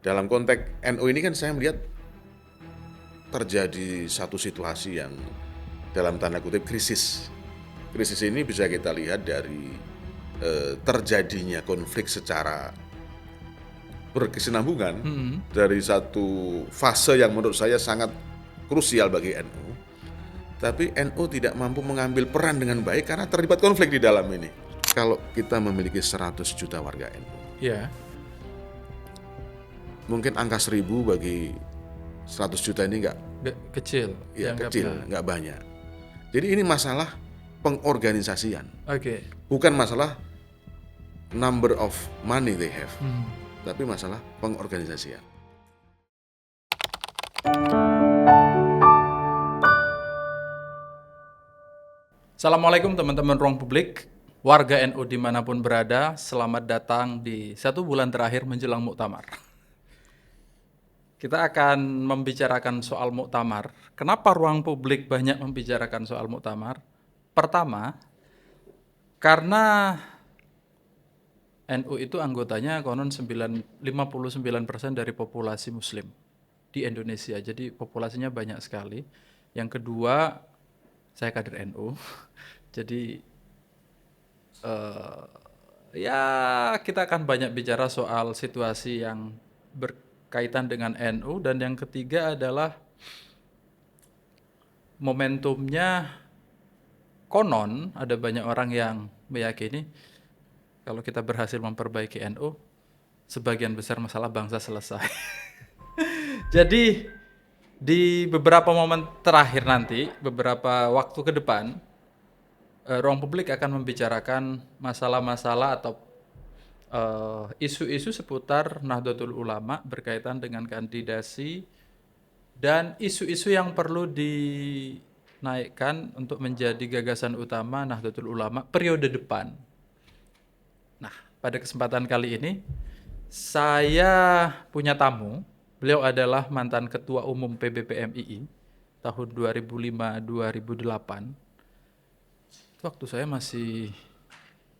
dalam konteks NU ini kan saya melihat terjadi satu situasi yang dalam tanda kutip krisis. Krisis ini bisa kita lihat dari terjadinya konflik secara berkesinambungan dari satu fase yang menurut saya sangat krusial bagi NU. Tapi NU tidak mampu mengambil peran dengan baik karena terlibat konflik di dalam ini. Kalau kita memiliki 100 juta warga NU, mungkin angka 1000 bagi 100 juta ini kecil. nggak banyak. Jadi ini masalah pengorganisasian. Bukan masalah number of money they have, tapi masalah pengorganisasian. Assalamualaikum teman-teman Ruang Publik, warga NU dimanapun berada, selamat datang di 1 bulan terakhir menjelang Muktamar. Kita akan membicarakan soal Muktamar. Kenapa Ruang Publik banyak membicarakan soal Muktamar? Pertama, karena NU itu anggotanya konon 59% dari populasi Muslim di Indonesia. Jadi populasinya banyak sekali. Yang kedua, saya kader NU. Jadi kita akan banyak bicara soal situasi yang berkaitan dengan NU. Dan yang ketiga adalah momentumnya, konon ada banyak orang yang meyakini kalau kita berhasil memperbaiki NU, sebagian besar masalah bangsa selesai. Jadi di beberapa momen terakhir nanti, beberapa waktu ke depan, Ruang Publik akan membicarakan masalah-masalah atau isu-isu seputar Nahdlatul Ulama berkaitan dengan kandidasi dan isu-isu yang perlu dinaikkan untuk menjadi gagasan utama Nahdlatul Ulama periode depan. Nah, pada kesempatan kali ini saya punya tamu. Beliau adalah mantan Ketua Umum PBPMII tahun 2005-2008. Waktu saya masih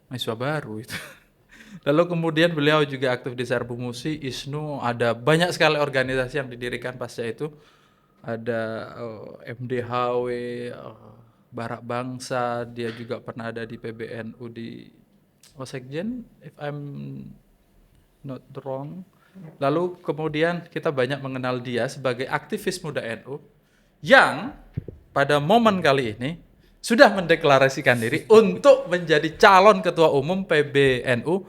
mahasiswa baru itu. Lalu kemudian beliau juga aktif di Serbu Musi, ISNU, ada banyak sekali organisasi yang didirikan pasca itu. Ada MDHW, Barak Bangsa, dia juga pernah ada di PBNU di Wasekjen, if I'm not wrong. Lalu kemudian kita banyak mengenal dia sebagai aktivis muda NU yang pada momen kali ini sudah mendeklarasikan diri untuk menjadi calon ketua umum PBNU,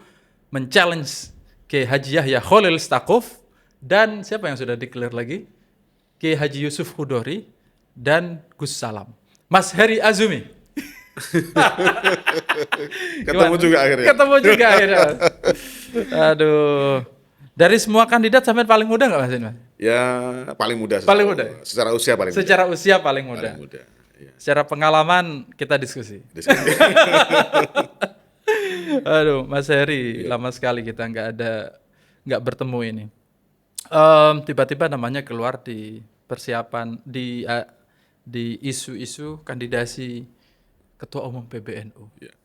men-challenge Kiai Haji Yahya Khalil Stakuf, dan siapa yang sudah declare lagi? Kiai Haji Yusuf Hudori dan Gus Salam. Mas Heri Azumi. Ketemu juga akhirnya. Aduh. Dari semua kandidat sampai paling muda nggak Mas? Ya paling muda. Secara usia paling muda. Secara usia paling muda. Ya. Secara pengalaman kita diskusi. Aduh, Mas Heri, lama sekali kita nggak bertemu ini. Tiba-tiba namanya keluar di persiapan di isu-isu kandidasi Ketua Umum PBNU. Ya.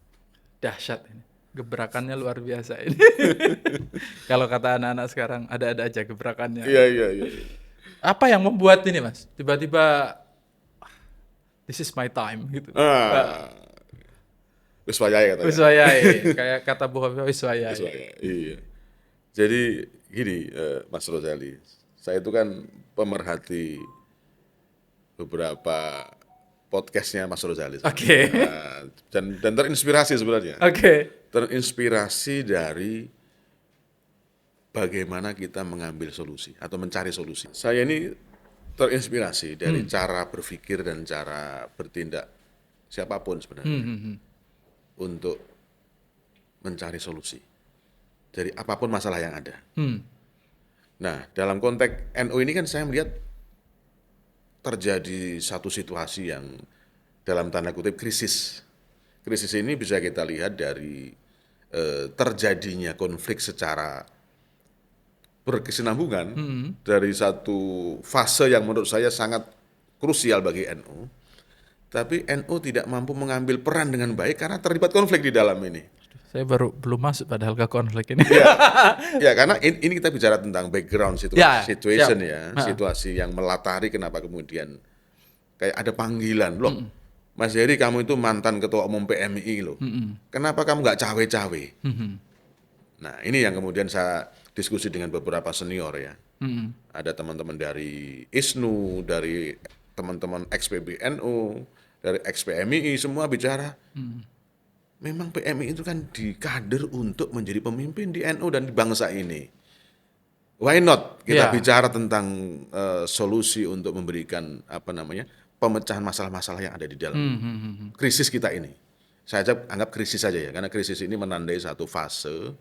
Dahsyat ini. Gebrakannya luar biasa ini. Kalau kata anak-anak sekarang, ada-ada aja gebrakannya. Iya. Apa yang membuat ini, Mas? Tiba-tiba, this is my time gitu. Wiswayai katanya. Wiswayai, kayak kata Bu Hovifa, Wiswayai. Iya. Jadi gini, Mas Rozali, saya itu kan pemerhati beberapa podcastnya Mas Rozali. Oke. Dan terinspirasi sebenarnya. Oke. Terinspirasi dari bagaimana kita mengambil solusi atau mencari solusi. Saya ini terinspirasi dari cara berpikir dan cara bertindak siapapun sebenarnya untuk mencari solusi dari apapun masalah yang ada. Nah, dalam konteks NU ini kan saya melihat terjadi satu situasi yang dalam tanda kutip krisis. Krisis ini bisa kita lihat dari terjadinya konflik secara berkesinambungan dari satu fase yang menurut saya sangat krusial bagi NU. Tapi NU tidak mampu mengambil peran dengan baik karena terlibat konflik di dalam ini. Saya baru belum masuk padahal ke konflik ini. Ya, karena ini kita bicara tentang background Ya, situation siap. ya, situasi yang melatari kenapa kemudian kayak ada panggilan, loh, Mas Heri kamu itu mantan ketua umum PMI loh, kenapa kamu nggak cawe-cawe? Nah, ini yang kemudian saya diskusi dengan beberapa senior ya. Ada teman-teman dari ISNU, dari teman-teman ex-PBNU, dari ex-PMI, semua bicara. Memang PMI itu kan dikader untuk menjadi pemimpin di NU dan di bangsa ini. Why not kita bicara tentang solusi untuk memberikan pemecahan masalah-masalah yang ada di dalam krisis kita ini. Saya anggap krisis saja ya, karena krisis ini menandai satu fase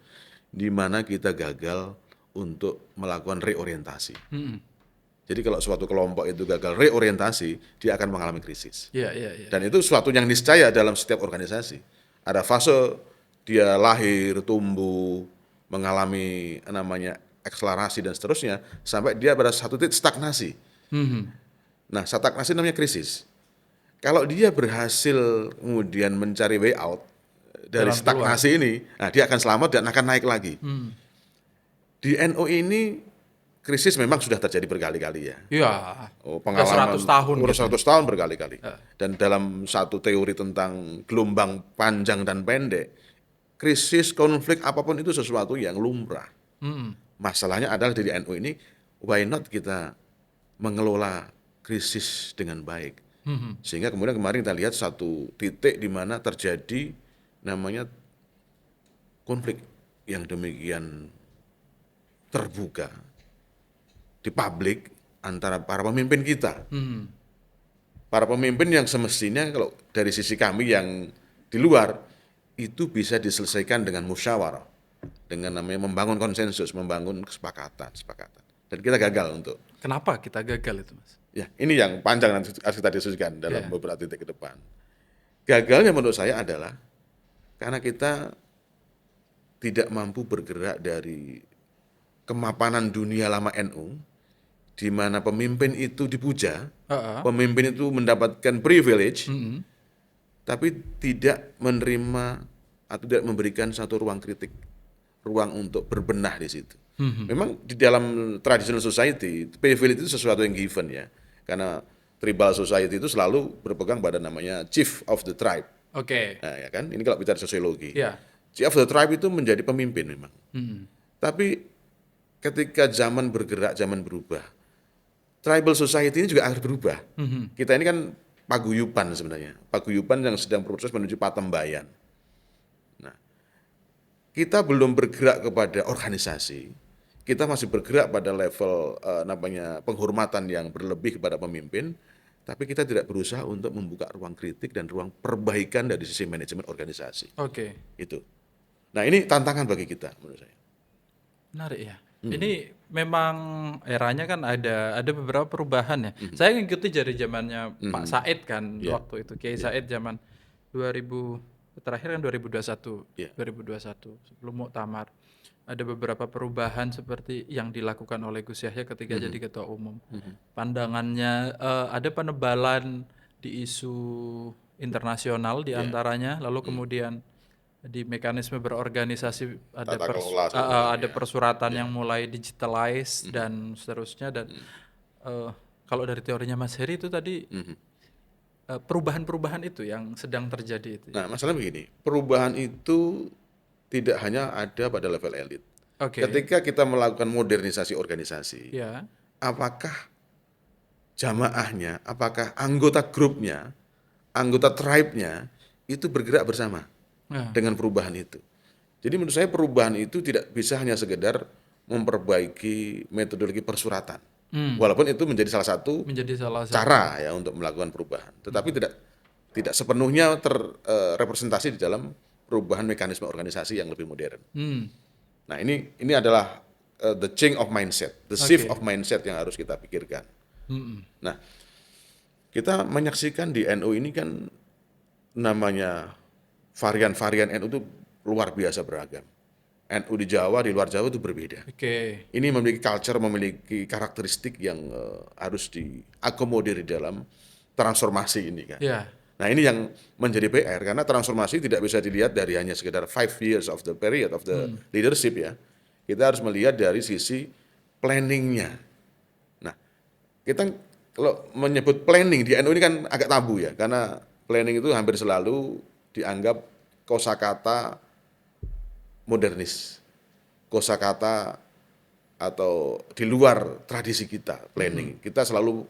di mana kita gagal untuk melakukan reorientasi. Jadi kalau suatu kelompok itu gagal reorientasi, dia akan mengalami krisis. Dan itu suatu yang niscaya dalam setiap organisasi. Ada fase dia lahir, tumbuh, mengalami akselerasi dan seterusnya, sampai dia pada satu titik stagnasi. Nah, stagnasi namanya krisis. Kalau dia berhasil kemudian mencari way out dari stagnasi ini, nah dia akan selamat dan akan naik lagi. Di NU ini krisis memang sudah terjadi berkali-kali ya. Iya. Pengalaman 100 tahun. Udah 100 tahun berkali-kali. Dan dalam satu teori tentang gelombang panjang dan pendek, krisis, konflik apapun itu sesuatu yang lumrah. Masalahnya adalah dari NU ini, why not kita mengelola krisis dengan baik. Sehingga kemudian kemarin kita lihat satu titik di mana terjadi konflik yang demikian terbuka di publik antara para pemimpin kita. Para pemimpin yang semestinya kalau dari sisi kami yang di luar itu bisa diselesaikan dengan musyawarah, dengan membangun konsensus, membangun kesepakatan. Dan kita gagal untuk. Kenapa kita gagal itu, Mas? Ya, ini yang panjang nanti harus kita diskusikan dalam beberapa titik ke depan. Gagalnya menurut saya adalah karena kita tidak mampu bergerak dari kemapanan dunia lama NU, di mana pemimpin itu dipuja, pemimpin itu mendapatkan privilege, tapi tidak menerima atau tidak memberikan satu ruang kritik, ruang untuk berbenah di situ. Memang di dalam traditional society, privilege itu sesuatu yang given ya, karena tribal society itu selalu berpegang pada namanya chief of the tribe. Nah, ya kan, ini kalau bicara sosiologi. Chief of the tribe itu menjadi pemimpin memang. Tapi ketika zaman bergerak, zaman berubah, tribal society ini juga harus berubah. Kita ini kan paguyuban sebenarnya. Paguyuban yang sedang berproses menuju patembayan. Nah, kita belum bergerak kepada organisasi. Kita masih bergerak pada level penghormatan yang berlebih kepada pemimpin. Tapi kita tidak berusaha untuk membuka ruang kritik dan ruang perbaikan dari sisi manajemen organisasi. Itu. Nah, ini tantangan bagi kita menurut saya. Menarik ya. Ini memang eranya kan ada beberapa perubahan ya. Saya ngikuti dari zamannya Pak Said kan waktu itu. Kiai Said zaman 2000 terakhir kan 2021. 2021 sebelum Muktamar. Ada beberapa perubahan seperti yang dilakukan oleh Gus Yahya ketika jadi ketua umum. Pandangannya ada penebalan di isu internasional di antaranya, lalu kemudian di mekanisme berorganisasi ada persuratan yang mulai digitalize dan seterusnya, dan kalau dari teorinya Mas Heri itu tadi perubahan-perubahan itu yang sedang terjadi itu. Nah, masalah begini, perubahan itu tidak hanya ada pada level elit. Ketika kita melakukan modernisasi organisasi, apakah jamaahnya, apakah anggota grupnya, anggota tribe-nya itu bergerak bersama dengan perubahan itu. Jadi menurut saya perubahan itu tidak bisa hanya sekedar memperbaiki metodologi persuratan. Walaupun itu menjadi salah satu cara ya untuk melakukan perubahan. Tetapi tidak sepenuhnya terrepresentasi di dalam perubahan mekanisme organisasi yang lebih modern. Nah, ini adalah the change of mindset, the shift of mindset yang harus kita pikirkan. Nah, kita menyaksikan di NU ini kan namanya varian-varian NU itu luar biasa beragam. NU di Jawa, di luar Jawa itu berbeda. Ini memiliki culture, memiliki karakteristik yang harus diakomodir di dalam transformasi ini kan. Nah ini yang menjadi PR karena transformasi tidak bisa dilihat dari hanya sekedar 5 years of the period of the leadership ya. Kita harus melihat dari sisi planningnya. Nah kita kalau menyebut planning di NU ini kan agak tabu ya karena planning itu hampir selalu dianggap kosakata modernis, kosakata atau di luar tradisi kita planning. Kita selalu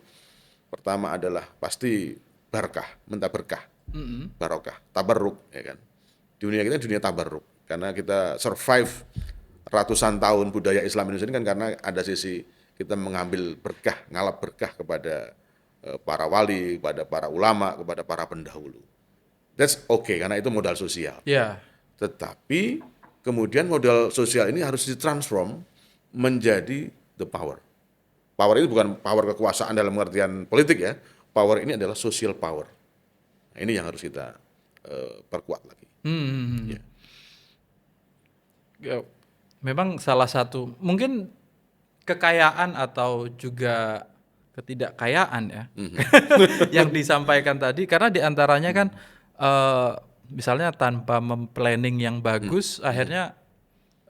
pertama adalah pasti barkah, minta berkah, barokah, tabarruk, ya kan. Dunia kita dunia tabarruk karena kita survive ratusan tahun budaya Islam Indonesia ini kan karena ada sisi kita mengambil berkah, ngalap berkah kepada para wali, kepada para ulama, kepada para pendahulu. That's okay karena itu modal sosial. Ya. Tetapi kemudian modal sosial ini harus ditransform menjadi the power. Power itu bukan power kekuasaan dalam pengertian politik ya. Power ini adalah social power. Nah, ini yang harus kita perkuat lagi. Ya. Ya, memang salah satu mungkin kekayaan atau juga ketidakkayaan ya yang disampaikan tadi karena diantaranya kan misalnya tanpa memplanning yang bagus akhirnya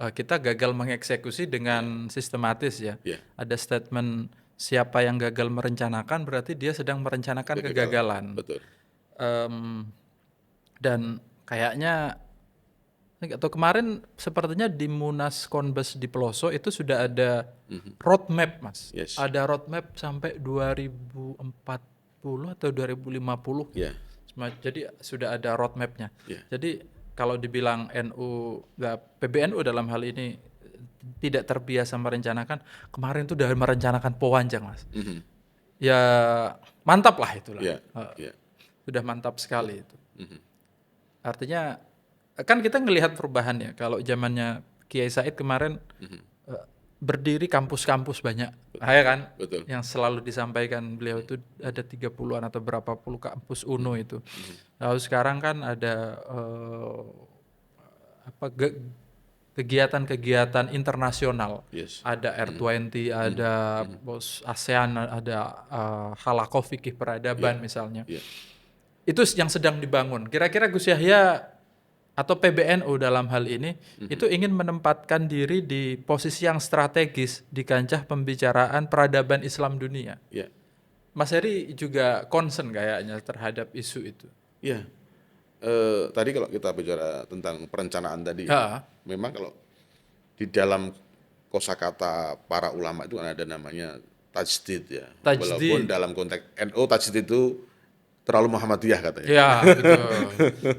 kita gagal mengeksekusi dengan sistematis ya. Ya. Ada statement siapa yang gagal merencanakan berarti dia sedang merencanakan kegagalan. Betul. Dan kayaknya atau kemarin sepertinya di Munas Konbes di Peloso itu sudah ada roadmap Mas. Yes. Ada roadmap sampai 2040 atau 2050. Ya. Jadi sudah ada roadmapnya. Ya. Jadi kalau dibilang NU, PBNU dalam hal ini tidak terbiasa merencanakan, kemarin itu udah merencanakan Powanjang Mas. Ya mantap lah itulah. Ya. Ya. Sudah mantap sekali itu. Artinya kan kita ngelihat perubahan ya. Kalau zamannya Kiai Said kemarin berdiri kampus-kampus banyak, ya kan? Betul. Yang selalu disampaikan beliau itu ada 30-an atau berapa puluh kampus UNO itu. Lalu sekarang kan ada kegiatan-kegiatan internasional. Yes. Ada R20, ada ASEAN, ada Halaqah Fikih Peradaban misalnya. Yeah. Itu yang sedang dibangun. Kira-kira Gus Yahya atau PBNU dalam hal ini itu ingin menempatkan diri di posisi yang strategis di kancah pembicaraan peradaban Islam dunia. Ya. Mas Heri juga concern kayaknya terhadap isu itu. Ya. Tadi kalau kita bicara tentang perencanaan tadi, memang kalau di dalam kosakata para ulama itu ada namanya tajdid ya. Walaupun dalam konteks NU tajdid itu terlalu Muhammadiyah katanya. Ya, betul.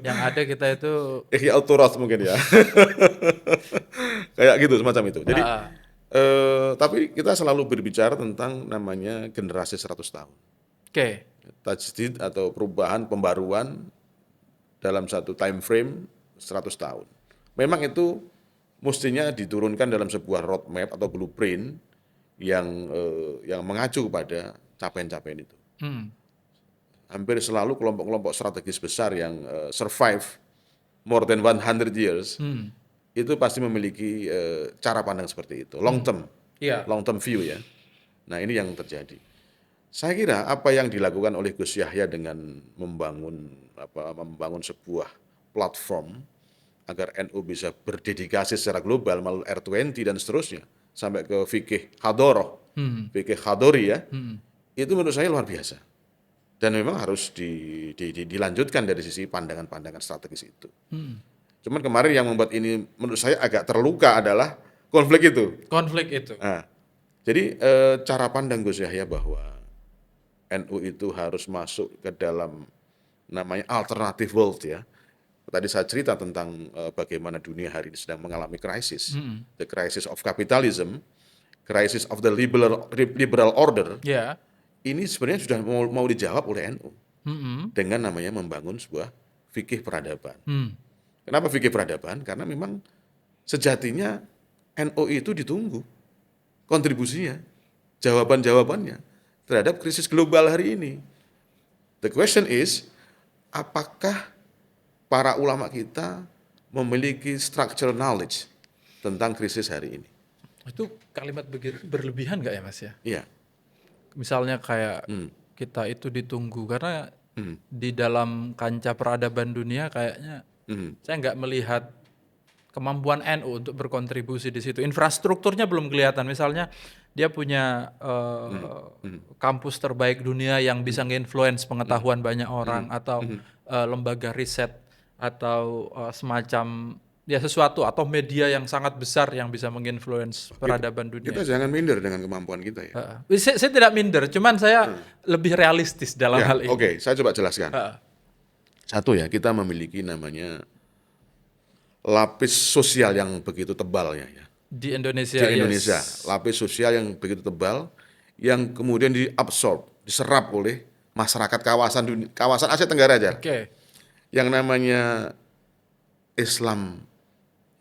Yang ada kita itu Ihya Turas mungkin ya. Kayak gitu semacam itu. Jadi tapi kita selalu berbicara tentang namanya generasi 100 tahun. Oke. Tajdid atau perubahan pembaruan dalam satu time frame 100 tahun. Memang itu mestinya diturunkan dalam sebuah roadmap atau blueprint yang mengacu kepada capaian-capaian itu. Hampir selalu kelompok-kelompok strategis besar yang survive more than 100 years itu pasti memiliki cara pandang seperti itu, long term view ya. Nah ini yang terjadi. Saya kira apa yang dilakukan oleh Gus Yahya dengan membangun sebuah platform agar NU bisa berdedikasi secara global melalui R20 dan seterusnya sampai ke fikih hadoroh, fikih hadori ya, itu menurut saya luar biasa. Dan memang harus dilanjutkan dari sisi pandangan-pandangan strategis itu. Cuman kemarin yang membuat ini menurut saya agak terluka adalah konflik itu. Nah, jadi cara pandang Gus Yahya bahwa NU itu harus masuk ke dalam namanya alternative world ya. Tadi saya cerita tentang bagaimana dunia hari ini sedang mengalami krisis. The crisis of capitalism, crisis of the liberal order. Yeah. Ini sebenarnya sudah mau dijawab oleh NU dengan namanya membangun sebuah fikih peradaban. Kenapa fikih peradaban? Karena memang sejatinya NU itu ditunggu kontribusinya, jawaban-jawabannya terhadap krisis global hari ini. The question is, apakah para ulama kita memiliki structural knowledge tentang krisis hari ini? Itu kalimat berlebihan nggak ya Mas ya? Iya. Misalnya kayak kita itu ditunggu karena di dalam kancah peradaban dunia kayaknya saya nggak melihat kemampuan NU untuk berkontribusi di situ. Infrastrukturnya belum kelihatan. Misalnya dia punya kampus terbaik dunia yang bisa nge-influence pengetahuan banyak orang atau lembaga riset atau semacam ya sesuatu atau media yang sangat besar yang bisa menginfluence peradaban dunia. Kita jangan minder dengan kemampuan kita ya. Saya tidak minder, cuman saya lebih realistis dalam Ya, hal ini. oke, saya coba jelaskan. Satu ya, kita memiliki namanya lapis sosial yang begitu tebal ya. Di Indonesia, Di Indonesia, lapis sosial yang begitu tebal, yang kemudian diabsorb, diserap oleh masyarakat kawasan Asia Tenggara aja. Oke. Yang namanya Islam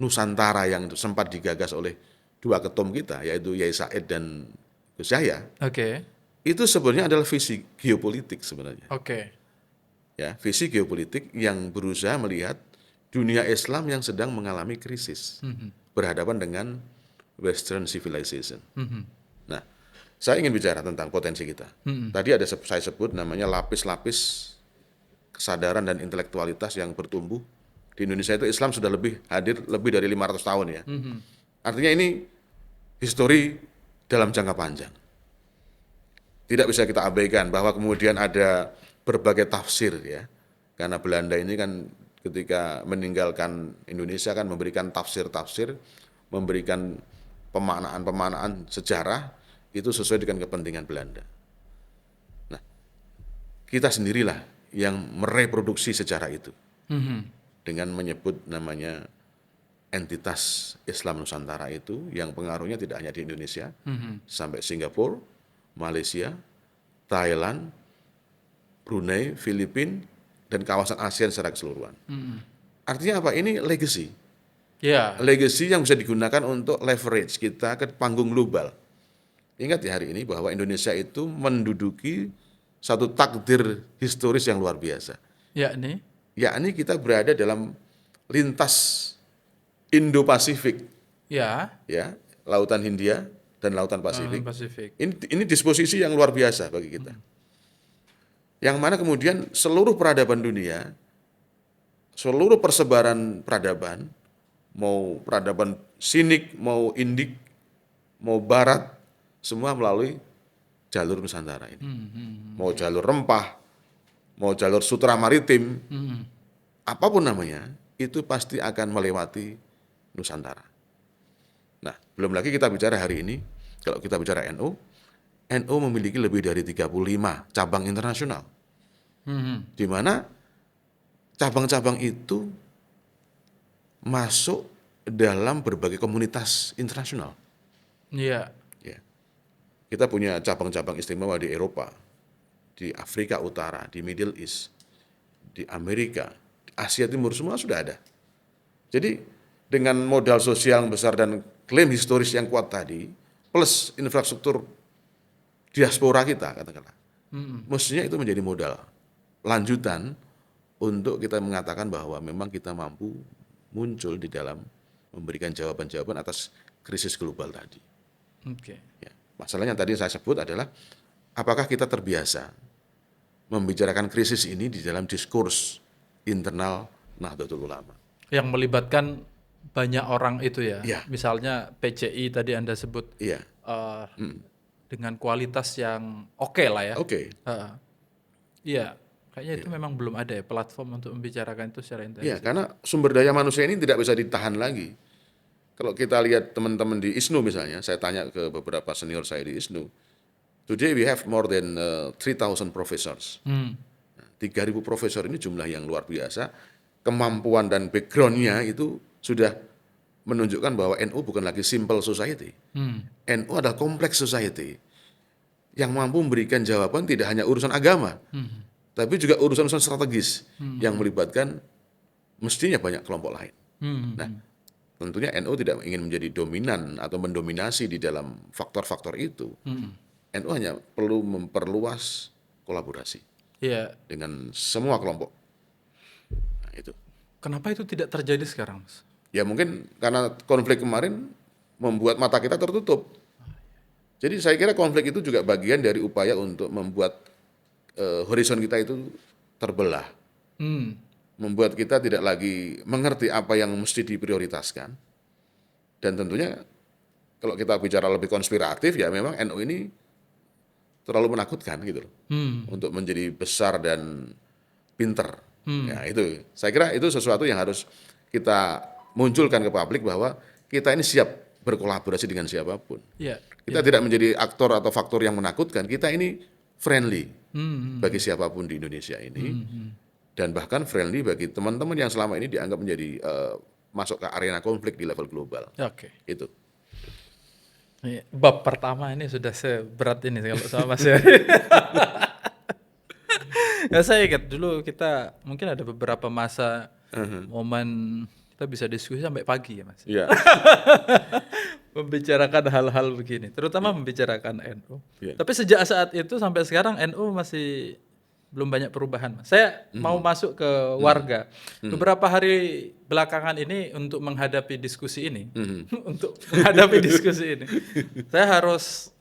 Nusantara yang sempat digagas oleh dua ketum kita, yaitu Yai Said dan Gus Yahya, Oke. itu sebenarnya adalah visi geopolitik sebenarnya. Oke. Ya, visi geopolitik yang berusaha melihat dunia Islam yang sedang mengalami krisis, berhadapan dengan Western civilization. Nah, saya ingin bicara tentang potensi kita. Tadi ada saya sebut namanya lapis-lapis kesadaran dan intelektualitas yang bertumbuh. Di Indonesia itu Islam sudah hadir lebih dari 500 tahun ya. Artinya ini histori dalam jangka panjang. Tidak bisa kita abaikan bahwa kemudian ada berbagai tafsir ya. Karena Belanda ini kan ketika meninggalkan Indonesia kan memberikan tafsir-tafsir, memberikan pemaknaan-pemaknaan sejarah itu sesuai dengan kepentingan Belanda. Nah, kita sendirilah yang mereproduksi sejarah itu dengan menyebut namanya entitas Islam Nusantara itu yang pengaruhnya tidak hanya di Indonesia, sampai Singapura, Malaysia, Thailand, Brunei, Filipina, dan kawasan ASEAN secara keseluruhan. Artinya apa? Ini legacy. Ya. Legacy yang bisa digunakan untuk leverage kita ke panggung global. Ingat ya hari ini bahwa Indonesia itu menduduki satu takdir historis yang luar biasa. Yakni kita berada dalam lintas Indo-Pasifik. Ya. Ya, Lautan Hindia dan Lautan Pasifik. Pasifik. Ini disposisi yang luar biasa bagi kita. Yang mana kemudian seluruh peradaban dunia, seluruh persebaran peradaban, mau peradaban Sinik, mau Indik, mau Barat, semua melalui jalur Nusantara ini. Mau jalur rempah, mau jalur sutra maritim, apapun namanya, itu pasti akan melewati Nusantara. Nah, belum lagi kita bicara hari ini, kalau kita bicara NU memiliki lebih dari 35 cabang internasional. Di mana cabang-cabang itu masuk dalam berbagai komunitas internasional. Iya. Ya. Kita punya cabang-cabang istimewa di Eropa, di Afrika Utara, di Middle East, di Amerika, di Asia Timur, semua sudah ada. Jadi dengan modal sosial yang besar dan klaim historis yang kuat tadi, plus infrastruktur diaspora kita, katakanlah, mestinya itu menjadi modal lanjutan untuk kita mengatakan bahwa memang kita mampu muncul di dalam memberikan jawaban-jawaban atas krisis global tadi. Ya. Masalahnya yang tadi saya sebut adalah apakah kita terbiasa membicarakan krisis ini di dalam diskurs internal Nahdlatul Ulama yang melibatkan banyak orang itu ya. Ya. Misalnya PCI tadi Anda sebut. Iya. Dengan kualitas yang oke lah ya. Oke. Iya, kayaknya itu memang belum ada ya platform untuk membicarakan itu secara intensif. Iya, karena sumber daya manusia ini tidak bisa ditahan lagi. Kalau kita lihat teman-teman di ISNU misalnya, saya tanya ke beberapa senior saya di ISNU, today we have more than 3,000 professors. 3.000 profesor ini jumlah yang luar biasa. Kemampuan dan background-nya itu sudah menunjukkan bahwa NU bukan lagi simple society. NU adalah kompleks society yang mampu memberikan jawaban tidak hanya urusan agama, tapi juga urusan-urusan strategis yang melibatkan mestinya banyak kelompok lain. Nah, tentunya NU tidak ingin menjadi dominan atau mendominasi di dalam faktor-faktor itu. NU hanya perlu memperluas kolaborasi dengan semua kelompok. Nah, itu. Kenapa itu tidak terjadi sekarang, Mas? Ya mungkin karena konflik kemarin membuat mata kita tertutup. Jadi saya kira konflik itu juga bagian dari upaya untuk membuat horizon kita itu terbelah, membuat kita tidak lagi mengerti apa yang mesti diprioritaskan. Dan tentunya kalau kita bicara lebih konspiratif ya memang NU ini terlalu menakutkan gitu loh. Untuk menjadi besar dan pinter. Ya itu, saya kira itu sesuatu yang harus kita munculkan ke publik bahwa kita ini siap berkolaborasi dengan siapapun. Kita tidak menjadi aktor atau faktor yang menakutkan. Kita ini friendly bagi siapapun di Indonesia ini, dan bahkan friendly bagi teman-teman yang selama ini dianggap menjadi masuk ke arena konflik di level global. Itu. Bab pertama ini sudah seberat ini kalau sama Mas Heri. Ya saya ingat dulu kita mungkin ada beberapa masa momen kita bisa diskusi sampai pagi ya Mas. Iya. Membicarakan hal-hal begini, terutama membicarakan NU. Iya. Tapi sejak saat itu sampai sekarang NU masih belum banyak perubahan, Mas. Saya mau masuk ke warga. Beberapa hari belakangan ini untuk menghadapi diskusi ini, saya harus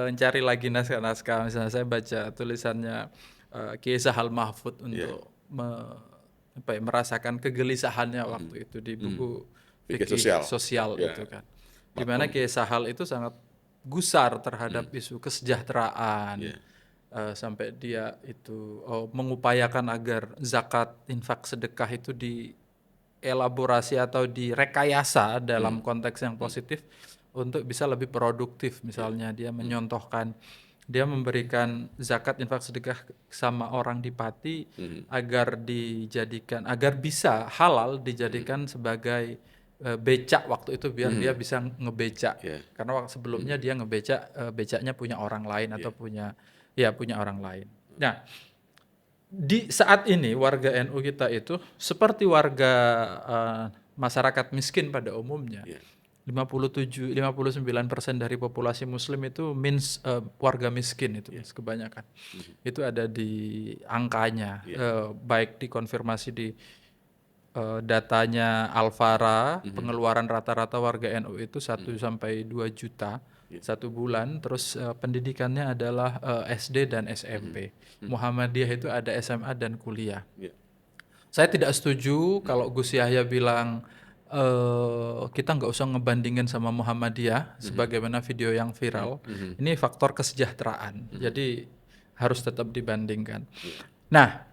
mencari lagi naskah-naskah. Misalnya saya baca tulisannya Kiai Sahal Mahfud untuk merasakan kegelisahannya waktu itu di buku fikih sosial itu kan. Di mana Kiai Sahal itu sangat gusar terhadap isu kesejahteraan. Sampai dia itu mengupayakan agar zakat, infak, sedekah itu dielaborasi atau direkayasa dalam konteks yang positif untuk bisa lebih produktif. Misalnya dia menyontohkan, dia memberikan zakat, infak, sedekah sama orang di Pati agar bisa halal dijadikan sebagai becak waktu itu biar dia bisa ngebecak. Karena waktu sebelumnya dia ngebecak, becaknya punya orang lain atau punya orang lain. Nah, di saat ini warga NU kita itu seperti warga masyarakat miskin pada umumnya. 59% dari populasi muslim itu warga miskin itu kebanyakan. Itu ada di angkanya, baik dikonfirmasi di datanya Alfara, pengeluaran rata-rata warga NU itu 1 sampai 2 juta satu bulan, terus pendidikannya adalah SD dan SMP. Muhammadiyah itu ada SMA dan kuliah. Saya tidak setuju kalau Gus Yahya bilang kita nggak usah ngebandingin sama Muhammadiyah sebagaimana video yang viral. Ini faktor kesejahteraan, jadi harus tetap dibandingkan. Nah,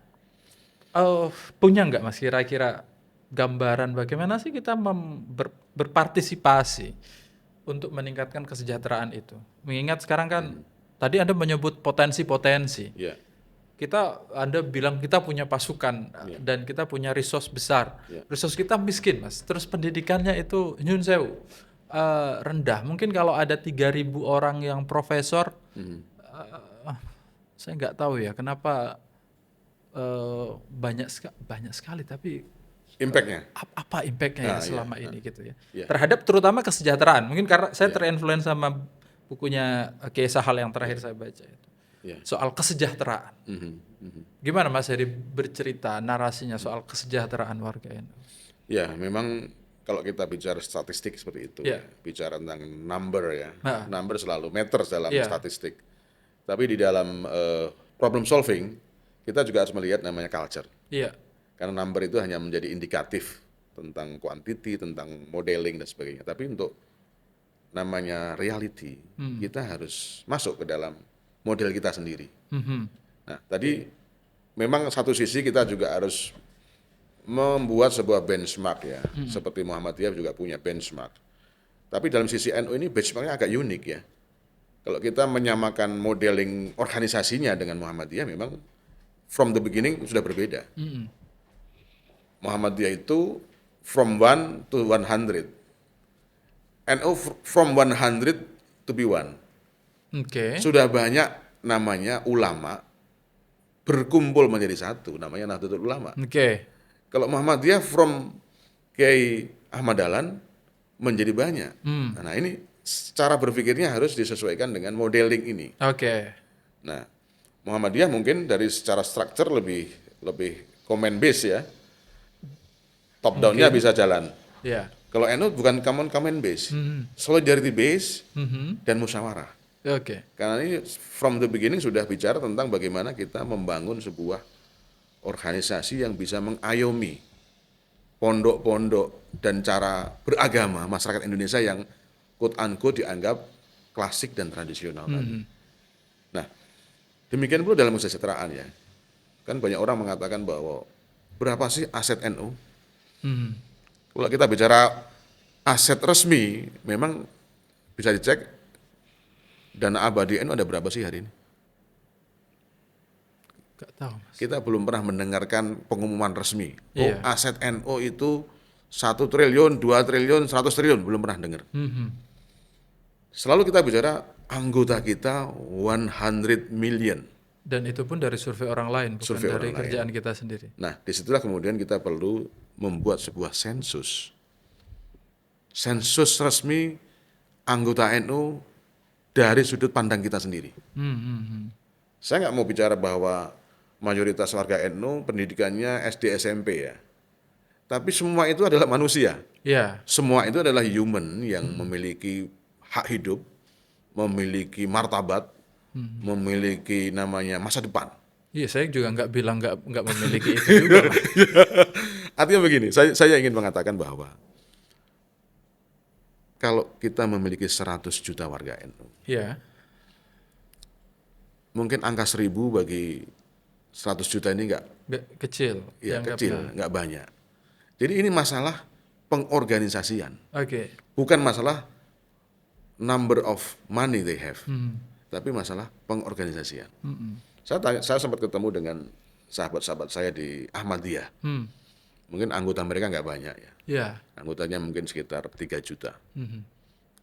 punya nggak Mas kira-kira gambaran bagaimana sih kita berpartisipasi untuk meningkatkan kesejahteraan itu? Mengingat sekarang kan tadi Anda menyebut potensi-potensi. Anda bilang kita punya pasukan dan kita punya resource besar. Resource kita miskin, Mas. Terus pendidikannya itu nyun sewu, rendah. Mungkin kalau ada 3.000 orang yang profesor, saya nggak tahu ya kenapa banyak sekali, tapi impactnya apa impactnya selama ini gitu ya terhadap terutama kesejahteraan. Mungkin karena saya terinfluence sama bukunya Kiai Sahal yang terakhir saya baca itu soal kesejahteraan. Gimana Mas Heri bercerita narasinya soal kesejahteraan warga NU? Ya memang kalau kita bicara statistik seperti itu, bicara tentang number number selalu matters dalam statistik. Tapi di dalam problem solving kita juga harus melihat namanya culture. Karena number itu hanya menjadi indikatif tentang quantity, tentang modeling dan sebagainya. Tapi untuk namanya reality, kita harus masuk ke dalam model kita sendiri. Nah, tadi memang satu sisi kita juga harus membuat sebuah benchmark ya. Seperti Muhammadiyah juga punya benchmark. Tapi dalam sisi NU ini benchmarknya agak unik ya. Kalau kita menyamakan modeling organisasinya dengan Muhammadiyah memang from the beginning sudah berbeda. Muhammadiyah itu from 1 to 100. NU from 100 to be 1. Sudah banyak namanya ulama berkumpul menjadi satu, namanya Nahdlatul Ulama. Kalau Muhammadiyah from Kiai Ahmad Dahlan menjadi banyak. Nah ini cara berpikirnya harus disesuaikan dengan modeling ini. Nah Muhammadiyah mungkin dari secara struktur lebih comment base ya. Top down-nya bisa jalan. Kalau NU bukan comment base, solidarity base dan musyawarah. Karena ini from the beginning sudah bicara tentang bagaimana kita membangun sebuah organisasi yang bisa mengayomi pondok-pondok dan cara beragama masyarakat Indonesia yang quote-unquote dianggap klasik dan tradisional tadi. Nah, demikian pula dalam kesejahteraan ya. Kan banyak orang mengatakan bahwa berapa sih aset NU? Kalau kita bicara aset resmi, memang bisa dicek dana abadi NU ada berapa sih hari ini? Gak tahu, Mas. Kita belum pernah mendengarkan pengumuman resmi. Oh, Iya. aset NU itu 1 triliun, 2 triliun, 100 triliun, belum pernah dengar. Selalu kita bicara anggota kita 100 million. Dan itu pun dari survei orang lain, bukan Survei dari orang lain. kerjaan kita sendiri. Nah, disitulah kemudian kita perlu membuat sebuah sensus. Sensus resmi anggota NU dari sudut pandang kita sendiri. Saya nggak mau bicara bahwa mayoritas warga NU pendidikannya SD SMP ya. Tapi semua itu adalah manusia. Ya, Semua itu adalah human yang memiliki hak hidup, memiliki martabat, memiliki namanya masa depan. iya, saya juga nggak bilang nggak memiliki itu juga, Mas. Artinya begini, saya ingin mengatakan bahwa kalau kita memiliki 100 juta warga NU, Ya, mungkin angka 1000 bagi 100 juta ini nggak kecil. ya Dianggapnya. kecil, nggak banyak. Jadi ini masalah pengorganisasian, Oke. bukan masalah number of money they have, tapi masalah pengorganisasian. Saya sempat ketemu dengan sahabat-sahabat saya di Ahmadiyah. Mungkin anggota mereka nggak banyak ya. Ya. Anggotanya mungkin sekitar 3 juta.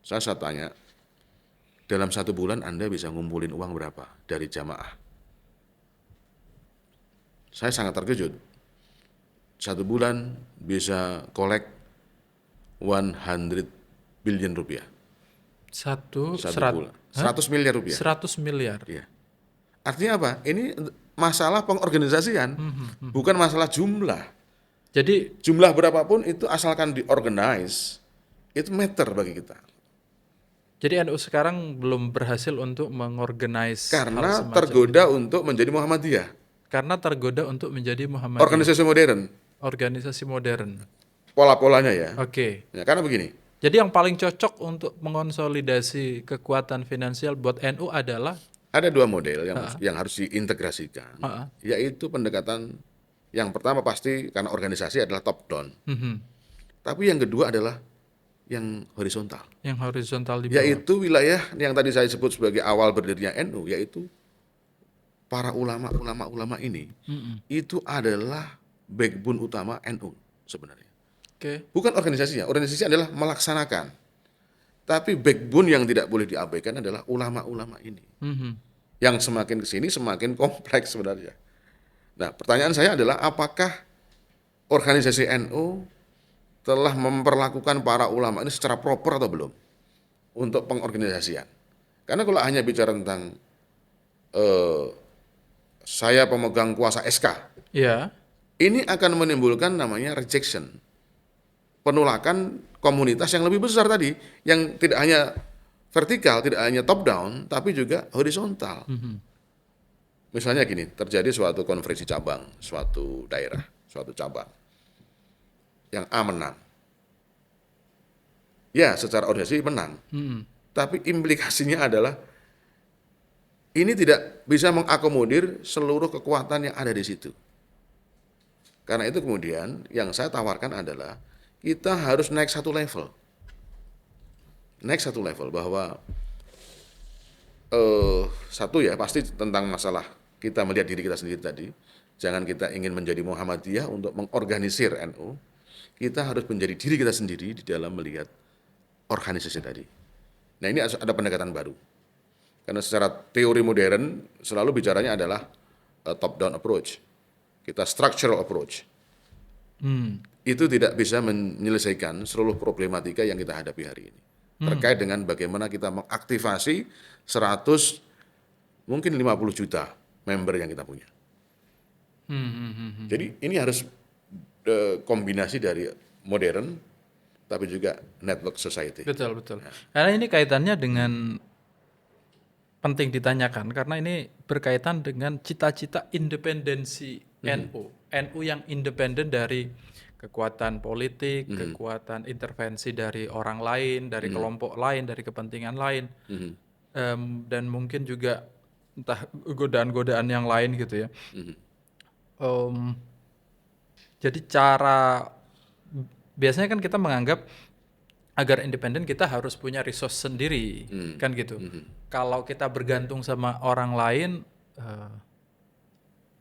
Saya tanya, dalam 1 bulan Anda bisa ngumpulin uang berapa dari jamaah? Saya sangat terkejut. 1 bulan bisa collect 100 billion rupiah. Satu 1 bulan. 100 miliar rupiah. 100 miliar. Iya. Artinya apa? Ini masalah pengorganisasian, bukan masalah jumlah. Jadi Jumlah berapapun itu asalkan diorganize, itu matter bagi kita. NU sekarang belum berhasil untuk mengorganize hal Karena semacam tergoda untuk menjadi Muhammadiyah. karena tergoda untuk menjadi Muhammadiyah, Organisasi modern, organisasi modern. pola-polanya ya. Oke. Ya, karena begini, Jadi yang paling cocok untuk mengonsolidasi kekuatan finansial buat NU adalah ada 2 model yang harus diintegrasikan, Ha-ha. yaitu pendekatan yang pertama pasti karena organisasi adalah top down. Tapi yang kedua adalah yang horizontal, yang horizontal di bawah. yaitu wilayah yang tadi saya sebut sebagai awal berdirinya NU, yaitu para ulama ini itu adalah backbone utama NU sebenarnya. Oke. Bukan organisasinya, organisasi adalah melaksanakan. Tapi backbone yang tidak boleh diabaikan adalah ulama-ulama ini. Yang semakin ke sini semakin kompleks sebenarnya. Nah, pertanyaan saya adalah apakah organisasi NU telah memperlakukan para ulama ini secara proper atau belum untuk pengorganisasian? Karena kalau hanya bicara tentang saya pemegang kuasa SK, Ya. ini akan menimbulkan namanya rejection, penolakan komunitas yang lebih besar tadi, yang tidak hanya vertikal, tidak hanya top down, tapi juga horizontal. Misalnya gini, terjadi suatu konferensi cabang, suatu daerah, suatu cabang, yang A menang. Ya, secara organisasi menang, tapi implikasinya adalah ini tidak bisa mengakomodir seluruh kekuatan yang ada di situ. Karena itu kemudian yang saya tawarkan adalah kita harus naik satu level. Naik satu level bahwa satu ya pasti tentang masalah kita melihat diri kita sendiri tadi. Jangan kita ingin menjadi Muhammadiyah untuk mengorganisir NU. Kita harus menjadi diri kita sendiri di dalam melihat organisasi tadi. Nah, ini ada pendekatan baru. Karena secara teori modern selalu bicaranya adalah top down approach. Kita structural approach. Itu tidak bisa menyelesaikan seluruh problematika yang kita hadapi hari ini. Terkait dengan bagaimana kita mengaktifasi 100 mungkin 50 juta member yang kita punya. Jadi ini harus kombinasi dari modern tapi juga network society. Betul. Karena ini kaitannya dengan penting ditanyakan karena ini berkaitan dengan cita-cita independensi NU yang independen dari kekuatan politik, kekuatan intervensi dari orang lain, dari kelompok lain, dari kepentingan lain, dan mungkin juga entah godaan-godaan yang lain gitu ya. Em, jadi biasanya kan kita menganggap agar independen kita harus punya resource sendiri, kan gitu. Kalau kita bergantung sama orang lain,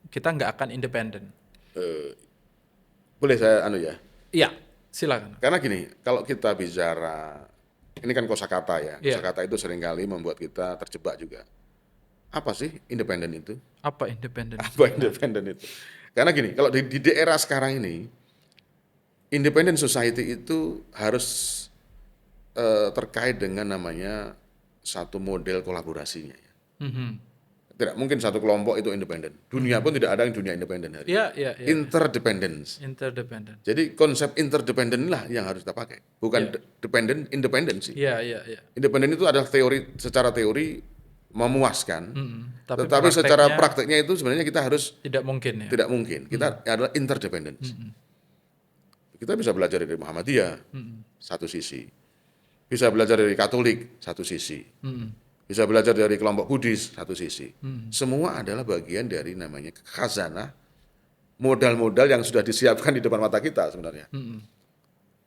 kita nggak akan independen. Boleh saya ya? Iya, silakan. Karena gini, kalau kita bicara, ini kan kosakata ya. Iya. Kosakata itu seringkali membuat kita terjebak juga. Apa sih independen itu? Apa independen? Apa independen itu? Karena gini, kalau di era sekarang ini, independent society itu harus terkait dengan namanya satu model kolaborasinya. Tidak mungkin satu kelompok itu independen. Dunia pun tidak ada yang dunia independen hari ini. Iya. Interdependence. Interdependen. Jadi konsep interdependen lah yang harus kita pakai, bukan dependent, independensi. Iya. Independen itu adalah secara teori memuaskan, Tapi tetapi secara prakteknya prakteknya itu sebenarnya kita harus tidak mungkin ya. tidak mungkin. Kita adalah interdependence. Kita bisa belajar dari Muhammadiyah satu sisi, bisa belajar dari Katolik satu sisi, bisa belajar dari kelompok Buddhis satu sisi. Semua adalah bagian dari namanya khazanah, modal-modal yang sudah disiapkan di depan mata kita sebenarnya.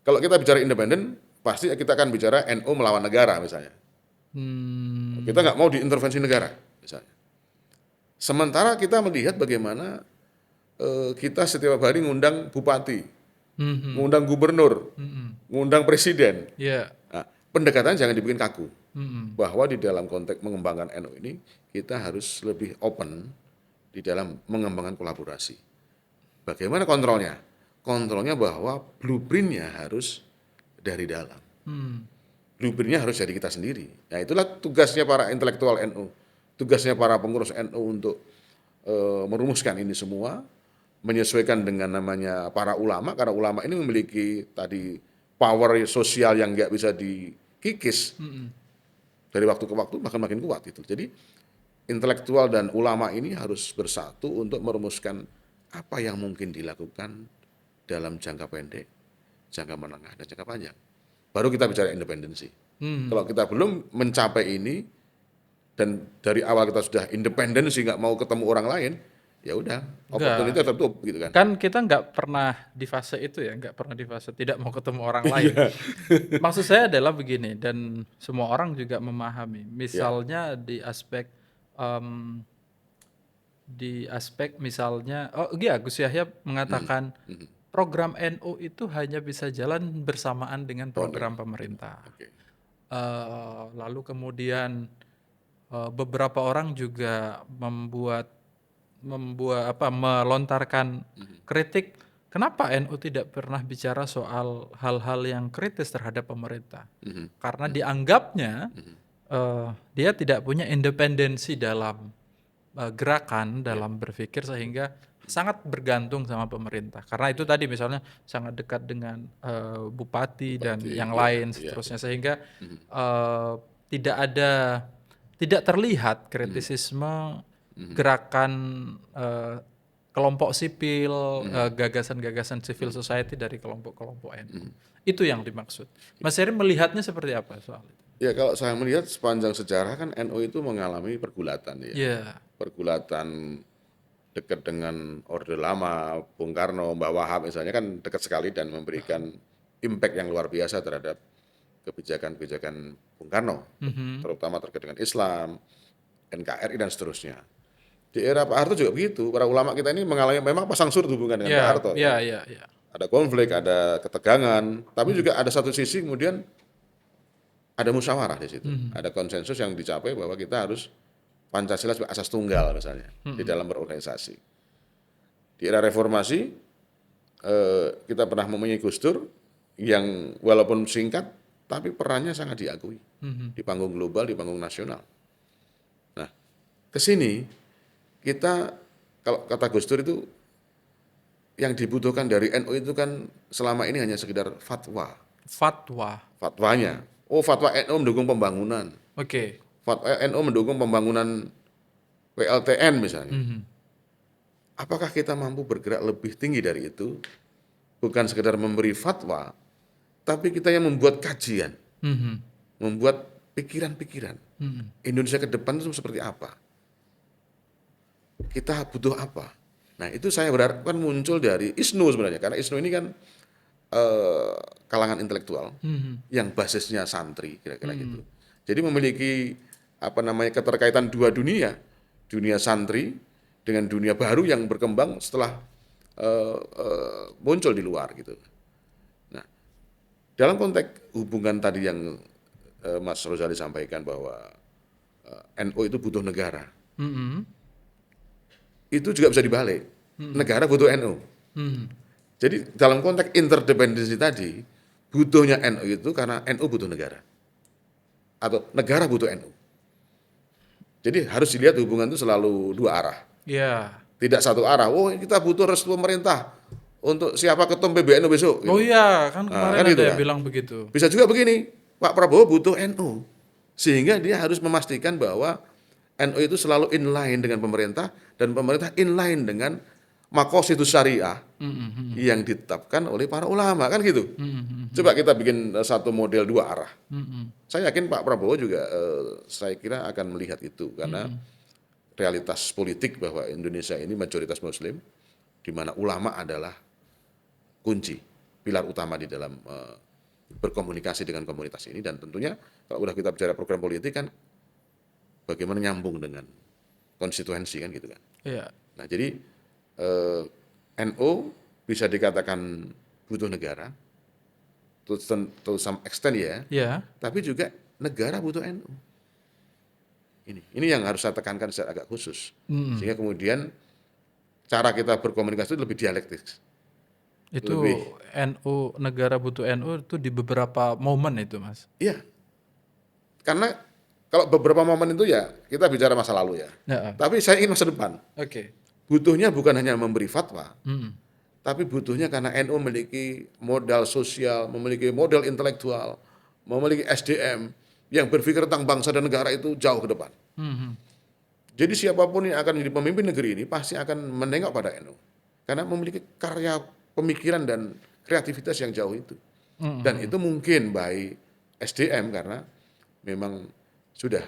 Kalau kita bicara independen, pasti kita akan bicara NU melawan negara misalnya. Kita nggak mau diintervensi negara misalnya. Sementara kita melihat bagaimana kita setiap hari ngundang bupati, ngundang gubernur, ngundang presiden. Iya. Nah, pendekatan jangan dibikin kaku. Bahwa di dalam konteks mengembangkan NU ini kita harus lebih open di dalam mengembangkan kolaborasi. Bagaimana kontrolnya? Kontrolnya bahwa blueprintnya harus dari dalam. Blueprintnya harus dari kita sendiri. Nah, itulah tugasnya para intelektual NU, tugasnya para pengurus NU untuk merumuskan ini semua, menyesuaikan dengan namanya para ulama, karena ulama ini memiliki tadi power sosial yang nggak bisa dikikis. Dari waktu ke waktu bahkan makin kuat itu. Jadi intelektual dan ulama ini harus bersatu untuk merumuskan apa yang mungkin dilakukan dalam jangka pendek, jangka menengah, dan jangka panjang. Baru kita bicara independensi. Kalau kita belum mencapai ini dan dari awal kita sudah independensi, nggak mau ketemu orang lain, ya udah, opportunity tertutup gitu kan. Kan kita nggak pernah di fase itu ya, nggak pernah di fase tidak mau ketemu orang lain. Maksud saya adalah begini, dan semua orang juga memahami. Misalnya di aspek misalnya, Gus Yahya mengatakan program NU itu hanya bisa jalan bersamaan dengan program pemerintah. Lalu kemudian beberapa orang juga melontarkan kritik, kenapa NU tidak pernah bicara soal hal-hal yang kritis terhadap pemerintah? Karena dianggapnya dia tidak punya independensi dalam gerakan, dalam berpikir, sehingga sangat bergantung sama pemerintah. Karena itu tadi misalnya sangat dekat dengan bupati dan yang lain seterusnya, sehingga tidak terlihat kritisisme gerakan kelompok sipil, gagasan-gagasan civil society dari kelompok-kelompok NU. Itu yang dimaksud. Mas Heri melihatnya seperti apa soal itu? Ya, kalau saya melihat sepanjang sejarah kan NU itu mengalami pergulatan ya. Pergulatan dekat dengan Orde Lama, Bung Karno, Mbak Wahab misalnya kan dekat sekali dan memberikan impact yang luar biasa terhadap kebijakan-kebijakan Bung Karno, terutama terkait dengan Islam, NKRI dan seterusnya. Di era Pak Harto juga begitu, para ulama kita ini mengalami memang pasang surut hubungan dengan Pak Harto. Ada konflik, ada ketegangan, tapi juga ada satu sisi kemudian ada musyawarah di situ, ada konsensus yang dicapai bahwa kita harus Pancasila sebagai asas tunggal misalnya di dalam berorganisasi. Di era reformasi kita pernah mempunyai Gus Dur yang walaupun singkat tapi perannya sangat diakui di panggung global, di panggung nasional. Nah, ke sini kita kalau kata Gus Dur itu yang dibutuhkan dari NU itu kan selama ini hanya sekedar fatwa. Fatwanya. Oh, fatwa NU mendukung pembangunan. Fatwa NU mendukung pembangunan PLTN misalnya. apakah kita mampu bergerak lebih tinggi dari itu? Bukan sekedar memberi fatwa, tapi kita yang membuat kajian, membuat pikiran-pikiran. Indonesia ke depan itu seperti apa? Kita butuh apa? Nah, itu saya berharap kan muncul dari ISNU sebenarnya, karena ISNU ini kan kalangan intelektual yang basisnya santri, kira-kira gitu. Jadi memiliki keterkaitan dua dunia, dunia santri dengan dunia baru yang berkembang setelah muncul di luar gitu. Nah, dalam konteks hubungan tadi yang Mas Rozali sampaikan bahwa NU itu butuh negara, itu juga bisa dibalik. Negara butuh NU. Jadi dalam konteks interdependensi tadi, butuhnya NU itu karena NU butuh negara. Atau negara butuh NU. Jadi harus dilihat hubungan itu selalu dua arah. Ya. Tidak satu arah. Oh, kita butuh restu pemerintah untuk siapa ketum PBNU besok. Oh Gitu. iya, kan kemarin kan ada gitu yang kan. bilang begitu. Bisa juga begini, Pak Prabowo butuh NU. Sehingga dia harus memastikan bahwa NU itu selalu inline dengan pemerintah dan pemerintah inline dengan maqasidus syariah yang ditetapkan oleh para ulama, kan gitu. Coba kita bikin satu model dua arah. Saya yakin Pak Prabowo juga saya kira akan melihat itu karena realitas politik bahwa Indonesia ini mayoritas Muslim, di mana ulama adalah kunci, pilar utama di dalam berkomunikasi dengan komunitas ini, dan tentunya kalau udah kita bicara program politik kan bagaimana nyambung dengan konstituensi kan gitu kan. Iya. Nah, jadi NU bisa dikatakan butuh negara to some extent ya. Ya. Tapi juga negara butuh NU. Ini yang harus saya tekankan secara agak khusus. Sehingga kemudian cara kita berkomunikasi itu lebih dialektis. Itu NU, negara butuh NU itu di beberapa momen itu, Mas. Iya. Karena kalau beberapa momen itu ya kita bicara masa lalu ya. Tapi saya ingin masa depan. Oke. Butuhnya bukan hanya memberi fatwa, tapi butuhnya karena NU memiliki modal sosial, memiliki modal intelektual, memiliki SDM yang berpikir tentang bangsa dan negara itu jauh ke depan. Jadi siapapun yang akan menjadi pemimpin negeri ini pasti akan menengok pada NU. Karena memiliki karya pemikiran dan kreativitas yang jauh itu. Dan itu mungkin by SDM karena memang sudah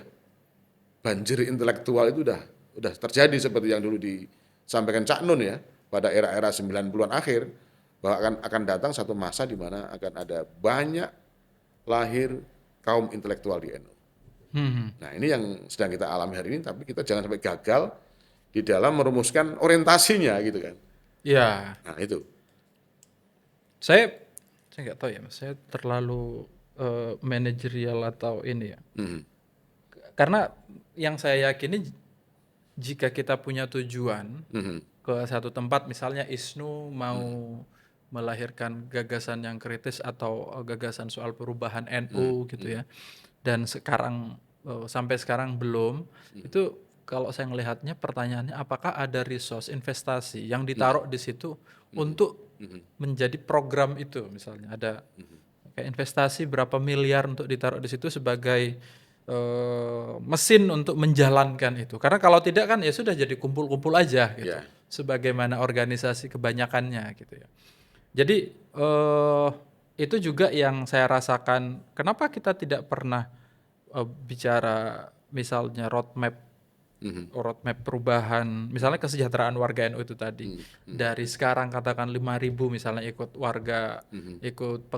banjir intelektual itu udah terjadi seperti yang dulu disampaikan Cak Nun ya, pada era-era 90-an akhir, bahwa akan datang satu masa di mana akan ada banyak lahir kaum intelektual di NU. Nah, ini yang sedang kita alami hari ini, tapi kita jangan sampai gagal di dalam merumuskan orientasinya gitu kan. Ya. Nah, itu. Saya nggak tahu ya, Mas. Saya terlalu manajerial atau ini ya. Karena yang saya yakini jika kita punya tujuan ke satu tempat, misalnya ISNU mau melahirkan gagasan yang kritis atau gagasan soal perubahan NU gitu ya, dan sekarang sampai sekarang belum, itu kalau saya melihatnya pertanyaannya apakah ada resource investasi yang ditaruh di situ untuk menjadi program itu, misalnya ada kayak investasi berapa miliar untuk ditaruh di situ sebagai mesin untuk menjalankan itu. Karena kalau tidak kan ya sudah jadi kumpul-kumpul aja gitu. Yeah. Sebagaimana organisasi kebanyakannya gitu ya. Jadi itu juga yang saya rasakan. Kenapa kita tidak pernah bicara misalnya roadmap perubahan, misalnya kesejahteraan warga NU itu tadi. Dari sekarang katakan 5.000 misalnya ikut warga, ikut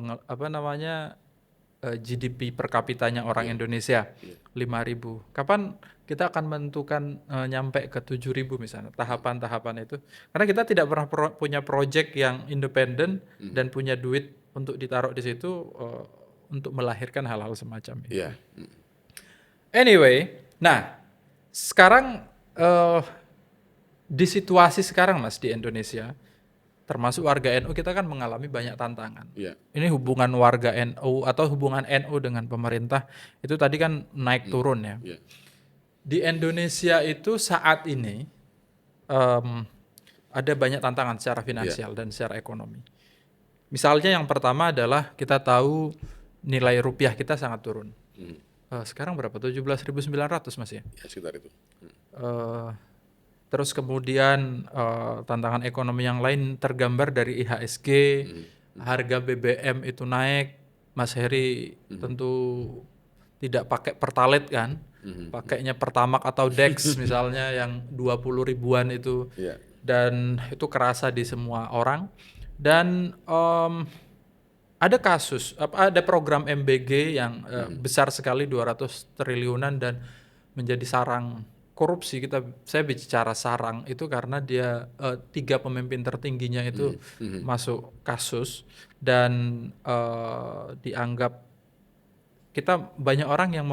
GDP per kapitanya orang Indonesia 5.000. Kapan kita akan menentukan nyampe ke 7.000 misalnya, tahapan-tahapan itu. Karena kita tidak pernah punya project yang independen dan punya duit untuk ditaruh di situ untuk melahirkan hal-hal semacam itu. Anyway, nah sekarang di situasi sekarang Mas di Indonesia, termasuk warga NU, kita kan mengalami banyak tantangan. Ini hubungan warga NU atau hubungan NU dengan pemerintah itu tadi kan naik turun ya. Di Indonesia itu saat ini ada banyak tantangan secara finansial dan secara ekonomi. Misalnya yang pertama adalah kita tahu nilai rupiah kita sangat turun. Sekarang berapa? 17.900 Mas ya? Ya, sekitar itu. Terus kemudian tantangan ekonomi yang lain tergambar dari IHSG, harga BBM itu naik. Mas Heri tentu tidak pakai Pertalite kan, pakainya Pertamax atau Dex misalnya yang 20 ribuan itu, Iya. dan itu kerasa di semua orang. Dan ada kasus, ada program MBG yang besar sekali 200 triliunan dan menjadi sarang korupsi. Saya bicara sarang itu karena dia 3 pemimpin tertingginya itu masuk kasus dan dianggap kita banyak orang yang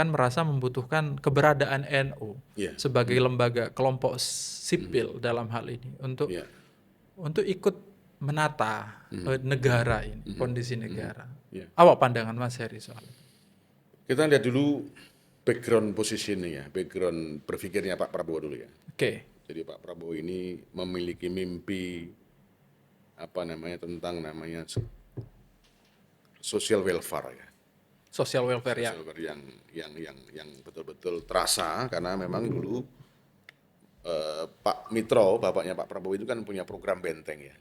merasa membutuhkan keberadaan NU Iya. sebagai lembaga kelompok sipil dalam hal ini untuk Iya. ikut menata negara ini, kondisi negara. Iya. Apa pandangan Mas Heri soal itu? Kita lihat dulu background positioning, background berpikirnya Pak Prabowo dulu ya. Oke. Jadi Pak Prabowo ini memiliki mimpi tentang social welfare ya. Social welfare ya. Social welfare yang betul-betul terasa karena memang dulu Pak Mitro, bapaknya Pak Prabowo itu kan punya program benteng ya,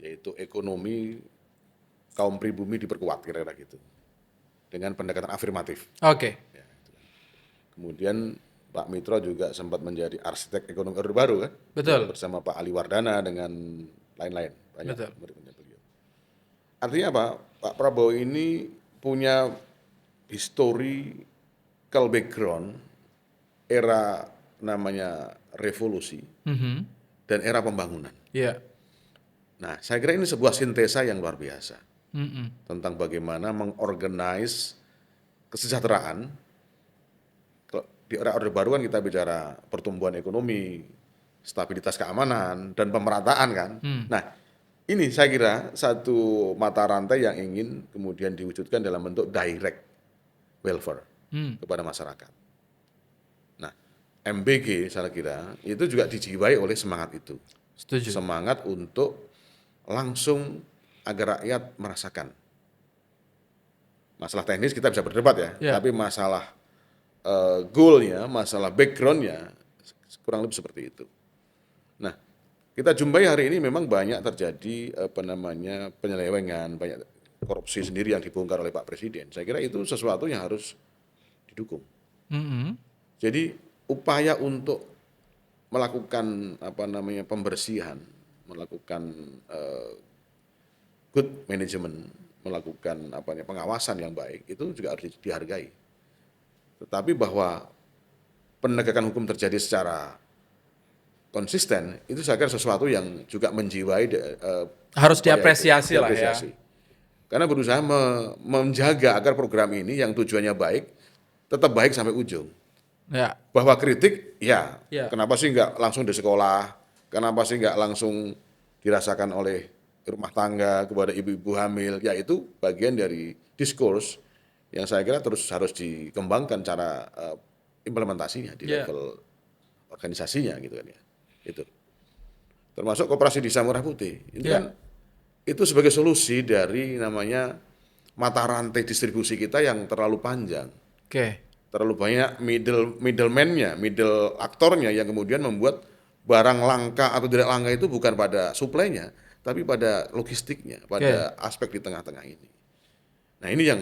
yaitu ekonomi kaum pribumi diperkuat kira-kira gitu, dengan pendekatan afirmatif. Oke. Ya, itu kan. Kemudian Pak Mitro juga sempat menjadi arsitek ekonomi Orde Baru kan, Betul. bersama Pak Ali Wardana dengan lain-lain banyak Betul. murid-muridnya beliau. Artinya apa? Pak Prabowo ini punya historical background era namanya revolusi dan era pembangunan. Iya. Nah, saya kira ini sebuah sintesa yang luar biasa tentang bagaimana mengorganize kesejahteraan. Kalau di era Orde Baru kan kita bicara pertumbuhan ekonomi, stabilitas keamanan, dan pemerataan kan. Nah, ini saya kira satu mata rantai yang ingin kemudian diwujudkan dalam bentuk direct welfare kepada masyarakat. Nah, MBG saya kira itu juga dijiwai oleh semangat itu. Setuju. Semangat untuk langsung agar rakyat merasakan. Masalah teknis kita bisa berdebat ya, tapi masalah goal-nya, masalah background-nya kurang lebih seperti itu. Nah, kita jumpai hari ini memang banyak terjadi penyelewengan, banyak korupsi sendiri yang dibongkar oleh Pak Presiden. Saya kira itu sesuatu yang harus didukung. Jadi upaya untuk melakukan pembersihan, melakukan good management, melakukan pengawasan yang baik itu juga harus dihargai. Tetapi bahwa penegakan hukum terjadi secara konsisten itu saya kira sesuatu yang juga menjiwai harus diapresiasi lah ya. Karena berusaha menjaga agar program ini yang tujuannya baik tetap baik sampai ujung. Ya. Bahwa kritik ya. Kenapa sih nggak langsung di sekolah, kenapa sih nggak langsung dirasakan oleh rumah tangga kepada ibu-ibu hamil, ya itu bagian dari diskurs yang saya kira terus harus dikembangkan cara implementasinya di level organisasinya gitu kan ya. Itu termasuk koperasi Desa Merah Putih itu kan itu sebagai solusi dari namanya mata rantai distribusi kita yang terlalu panjang, terlalu banyak middleman-nya, middle aktornya yang kemudian membuat barang langka atau tidak langka itu bukan pada suplainya tapi pada logistiknya, pada aspek di tengah-tengah ini. Nah ini yang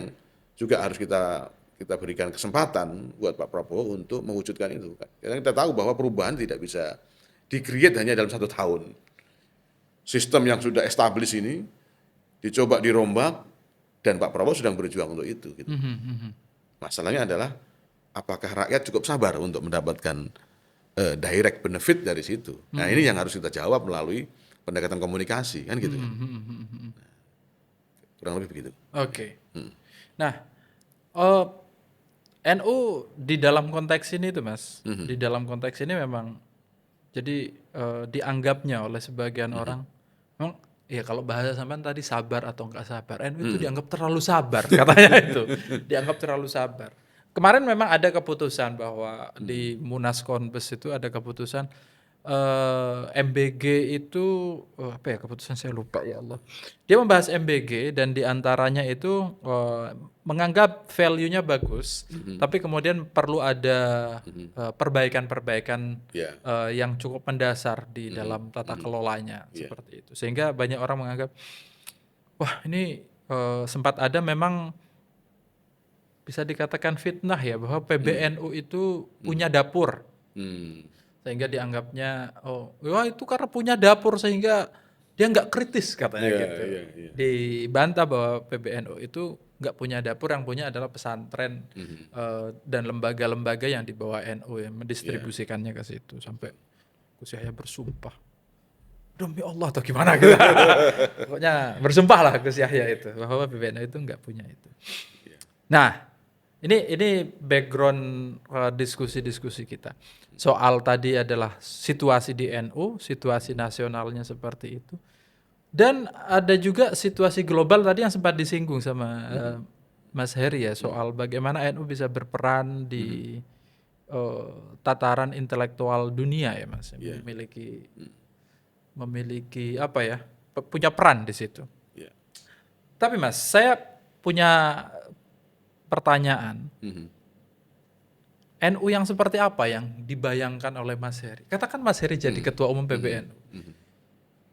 juga harus kita berikan kesempatan buat Pak Prabowo untuk mewujudkan itu. Karena kita tahu bahwa perubahan tidak bisa di-create hanya dalam 1 tahun. Sistem yang sudah established ini dicoba dirombak dan Pak Prabowo sedang berjuang untuk itu. Gitu. Masalahnya adalah apakah rakyat cukup sabar untuk mendapatkan direct benefit dari situ. Nah ini yang harus kita jawab melalui pendekatan komunikasi kan gitu. Nah, kurang lebih begitu. Oke. Nah, NU di dalam konteks ini tuh Mas, di dalam konteks ini memang jadi dianggapnya oleh sebagian orang, memang ya kalau bahasa sampean tadi sabar atau enggak sabar, NU itu dianggap terlalu sabar katanya itu, dianggap terlalu sabar. Kemarin memang ada keputusan bahwa di Munas Konbes itu ada keputusan MBG itu apa ya, keputusan saya lupa ya Allah. Dia membahas MBG dan diantaranya itu menganggap value-nya bagus, tapi kemudian perlu ada perbaikan-perbaikan Ya. yang cukup mendasar di dalam tata kelolanya Iya. seperti itu. Sehingga banyak orang menganggap, wah ini sempat ada memang bisa dikatakan fitnah ya bahwa PBNU itu punya dapur. Hmm. Sehingga dianggapnya, oh wah itu karena punya dapur sehingga dia nggak kritis katanya Iya, gitu. iya, iya. Dibantah bahwa PBNU itu nggak punya dapur, yang punya adalah pesantren dan lembaga-lembaga yang di bawah NU yang mendistribusikannya ke situ. Sampai Gus Yahya bersumpah, demi Allah atau gimana gitu. Pokoknya bersumpah lah Gus Yahya itu bahwa PBNU itu nggak punya itu. Iya. Nah, ini background diskusi-diskusi kita. Soal tadi adalah situasi di NU, situasi nasionalnya seperti itu. Dan ada juga situasi global tadi yang sempat disinggung sama Mas Heri ya, soal bagaimana NU bisa berperan di tataran intelektual dunia ya Mas. Iya. Memiliki apa ya, punya peran di situ. Iya. Tapi Mas, saya punya pertanyaan. NU yang seperti apa yang dibayangkan oleh Mas Heri? Katakan Mas Heri jadi ketua umum PBNU.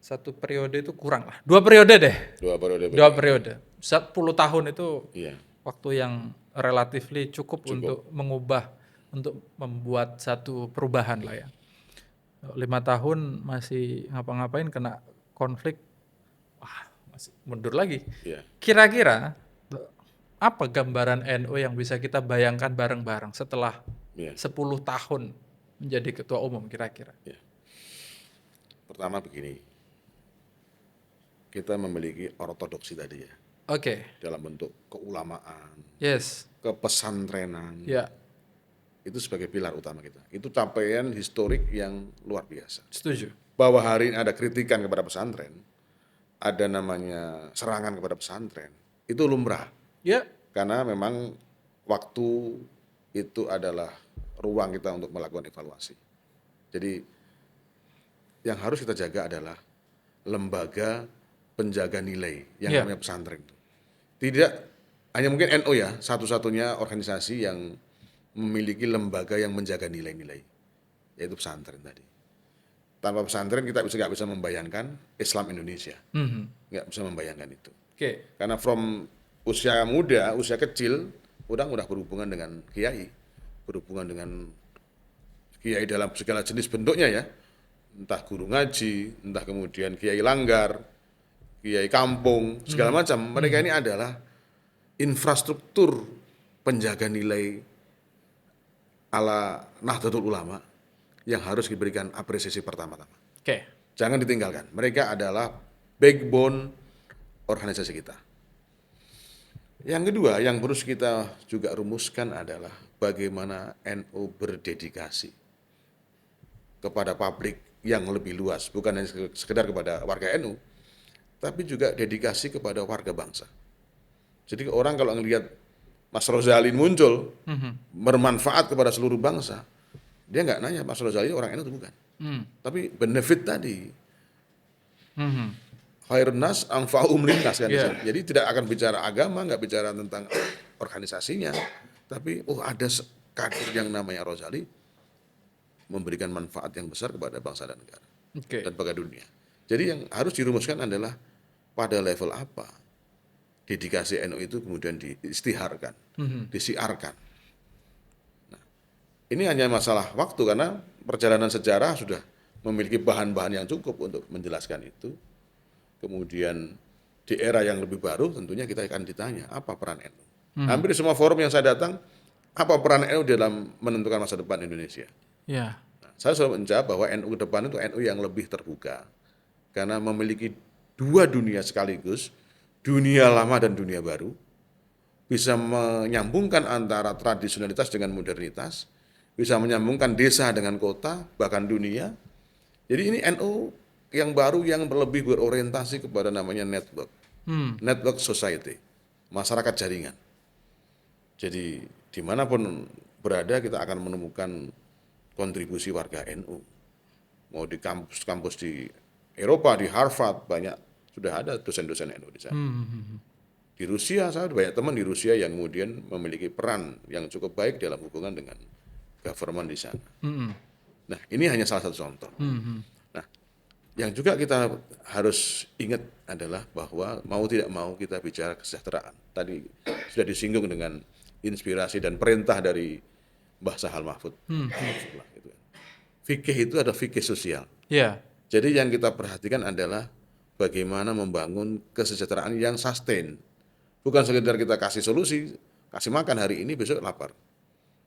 Satu periode itu kurang lah. 2 periode deh. 2 periode. 2 periode. 10 tahun itu Iya. waktu yang relatifly cukup untuk mengubah, untuk membuat satu perubahan lah ya. 5 tahun masih ngapa-ngapain kena konflik, wah masih mundur lagi. Iya. Kira-kira apa gambaran NU yang bisa kita bayangkan bareng-bareng setelah Iya. 10 tahun menjadi ketua umum kira-kira? Iya. Pertama begini, kita memiliki ortodoksi tadi ya, Oke. dalam bentuk keulamaan, Yes. kepesantrenan, Ya, itu sebagai pilar utama kita. Itu capaian historik yang luar biasa. setuju. Bahwa hari ini ada kritikan kepada pesantren, ada namanya serangan kepada pesantren, itu lumrah. Ya, Karena memang waktu itu adalah ruang kita untuk melakukan evaluasi. Jadi yang harus kita jaga adalah lembaga penjaga nilai yang Ya. namanya pesantren. Tidak hanya mungkin NU ya, satu-satunya organisasi yang memiliki lembaga yang menjaga nilai-nilai, yaitu pesantren tadi. Tanpa pesantren kita nggak bisa membayangkan Islam Indonesia, nggak bisa membayangkan itu. Oke. Karena from usia muda, usia kecil, udah berhubungan dengan kiai, berhubungan dengan kiai dalam segala jenis bentuknya ya, entah guru ngaji, entah kemudian kiai langgar, kiai kampung, segala macam. Mereka ini adalah infrastruktur penjaga nilai ala Nahdlatul Ulama yang harus diberikan apresiasi pertama-tama. Oke. Jangan ditinggalkan. Mereka adalah backbone organisasi kita. Yang kedua, yang harus kita juga rumuskan adalah bagaimana NU berdedikasi kepada publik yang lebih luas, bukan hanya sekedar kepada warga NU, tapi juga dedikasi kepada warga bangsa. Jadi orang kalau ngelihat Mas Rozali muncul, bermanfaat kepada seluruh bangsa, dia nggak nanya Mas Rozali orang NU atau bukan. Tapi benefit tadi, khairun nas anfa'uhum linnas kan. Yeah. Jadi tidak akan bicara agama, nggak bicara tentang organisasinya, tapi ada kader yang namanya Rozali memberikan manfaat yang besar kepada bangsa dan negara Oke. dan pada dunia. Jadi yang harus dirumuskan adalah pada level apa dedikasi NU itu kemudian diistiharkan, disiarkan. Nah, ini hanya masalah waktu karena perjalanan sejarah sudah memiliki bahan-bahan yang cukup untuk menjelaskan itu. Kemudian di era yang lebih baru tentunya kita akan ditanya apa peran NU. Hampir di semua forum yang saya datang, apa peran NU dalam menentukan masa depan Indonesia. Ya. Nah, saya selalu menjawab bahwa NU ke depan itu NU yang lebih terbuka. Karena memiliki 2 dunia sekaligus, dunia lama dan dunia baru, bisa menyambungkan antara tradisionalitas dengan modernitas, bisa menyambungkan desa dengan kota, bahkan dunia. Jadi ini NU yang baru yang lebih berorientasi kepada namanya network, network society, masyarakat jaringan. Jadi dimanapun berada kita akan menemukan kontribusi warga NU. mau di kampus-kampus di Eropa, di Harvard, banyak sudah ada dosen-dosen NU di sana. Di Rusia, saya ada banyak teman di Rusia yang kemudian memiliki peran yang cukup baik dalam hubungan dengan government di sana. Nah, ini hanya salah satu contoh. Nah, yang juga kita harus ingat adalah bahwa mau tidak mau kita bicara kesejahteraan. Tadi sudah disinggung dengan inspirasi dan perintah dari Mbah Sahal Mahfud. Fikih itu ada fikih sosial. Ya. Jadi yang kita perhatikan adalah bagaimana membangun kesejahteraan yang sustain. Bukan sekedar kita kasih solusi, kasih makan hari ini, besok lapar.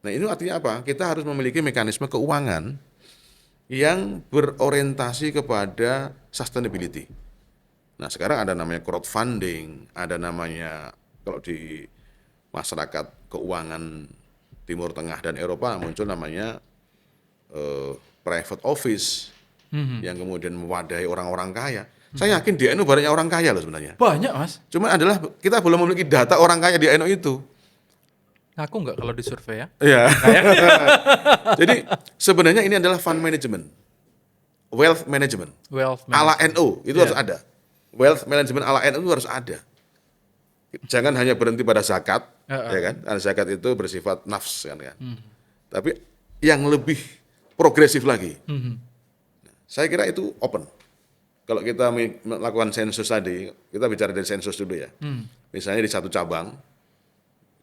Nah, ini artinya apa? Kita harus memiliki mekanisme keuangan yang berorientasi kepada sustainability. Nah, sekarang ada namanya crowdfunding, ada namanya kalau di masyarakat keuangan Timur Tengah dan Eropa muncul namanya private office yang kemudian mewadahi orang-orang kaya. Saya yakin di NU banyak orang kaya loh sebenarnya. Banyak, Mas. Cuma adalah kita belum memiliki data orang kaya di NU itu. Ngaku nggak kalau disurvei ya? Iya. Jadi sebenarnya ini adalah fund management, wealth management, Wealth ala management. NU itu harus ada. Wealth management ala NU itu harus ada. Jangan hanya berhenti pada zakat, ya kan? Karena zakat itu bersifat nafs kan. Tapi yang lebih progresif lagi. Saya kira itu open. Kalau kita melakukan sensus tadi, kita bicara dari sensus dulu ya. Misalnya di satu cabang,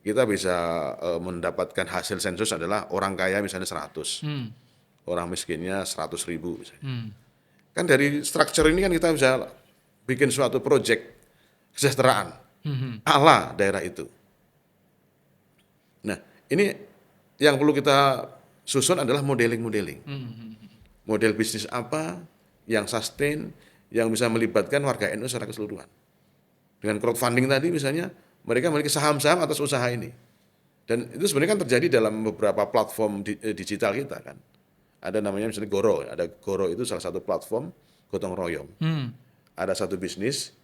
kita bisa mendapatkan hasil sensus adalah orang kaya misalnya 100, orang miskinnya 100.000 misalnya. Kan dari structure ini kan kita bisa bikin suatu project kesejahteraan ala daerah itu. Nah, ini yang perlu kita susun adalah modeling. Model bisnis apa yang sustain, yang bisa melibatkan warga NU secara keseluruhan. Dengan crowdfunding tadi misalnya, mereka memiliki saham-saham atas usaha ini. Dan itu sebenarnya kan terjadi dalam beberapa platform digital kita kan. Ada namanya misalnya Goro, ada Goro itu salah satu platform gotong royong. Ada satu bisnis,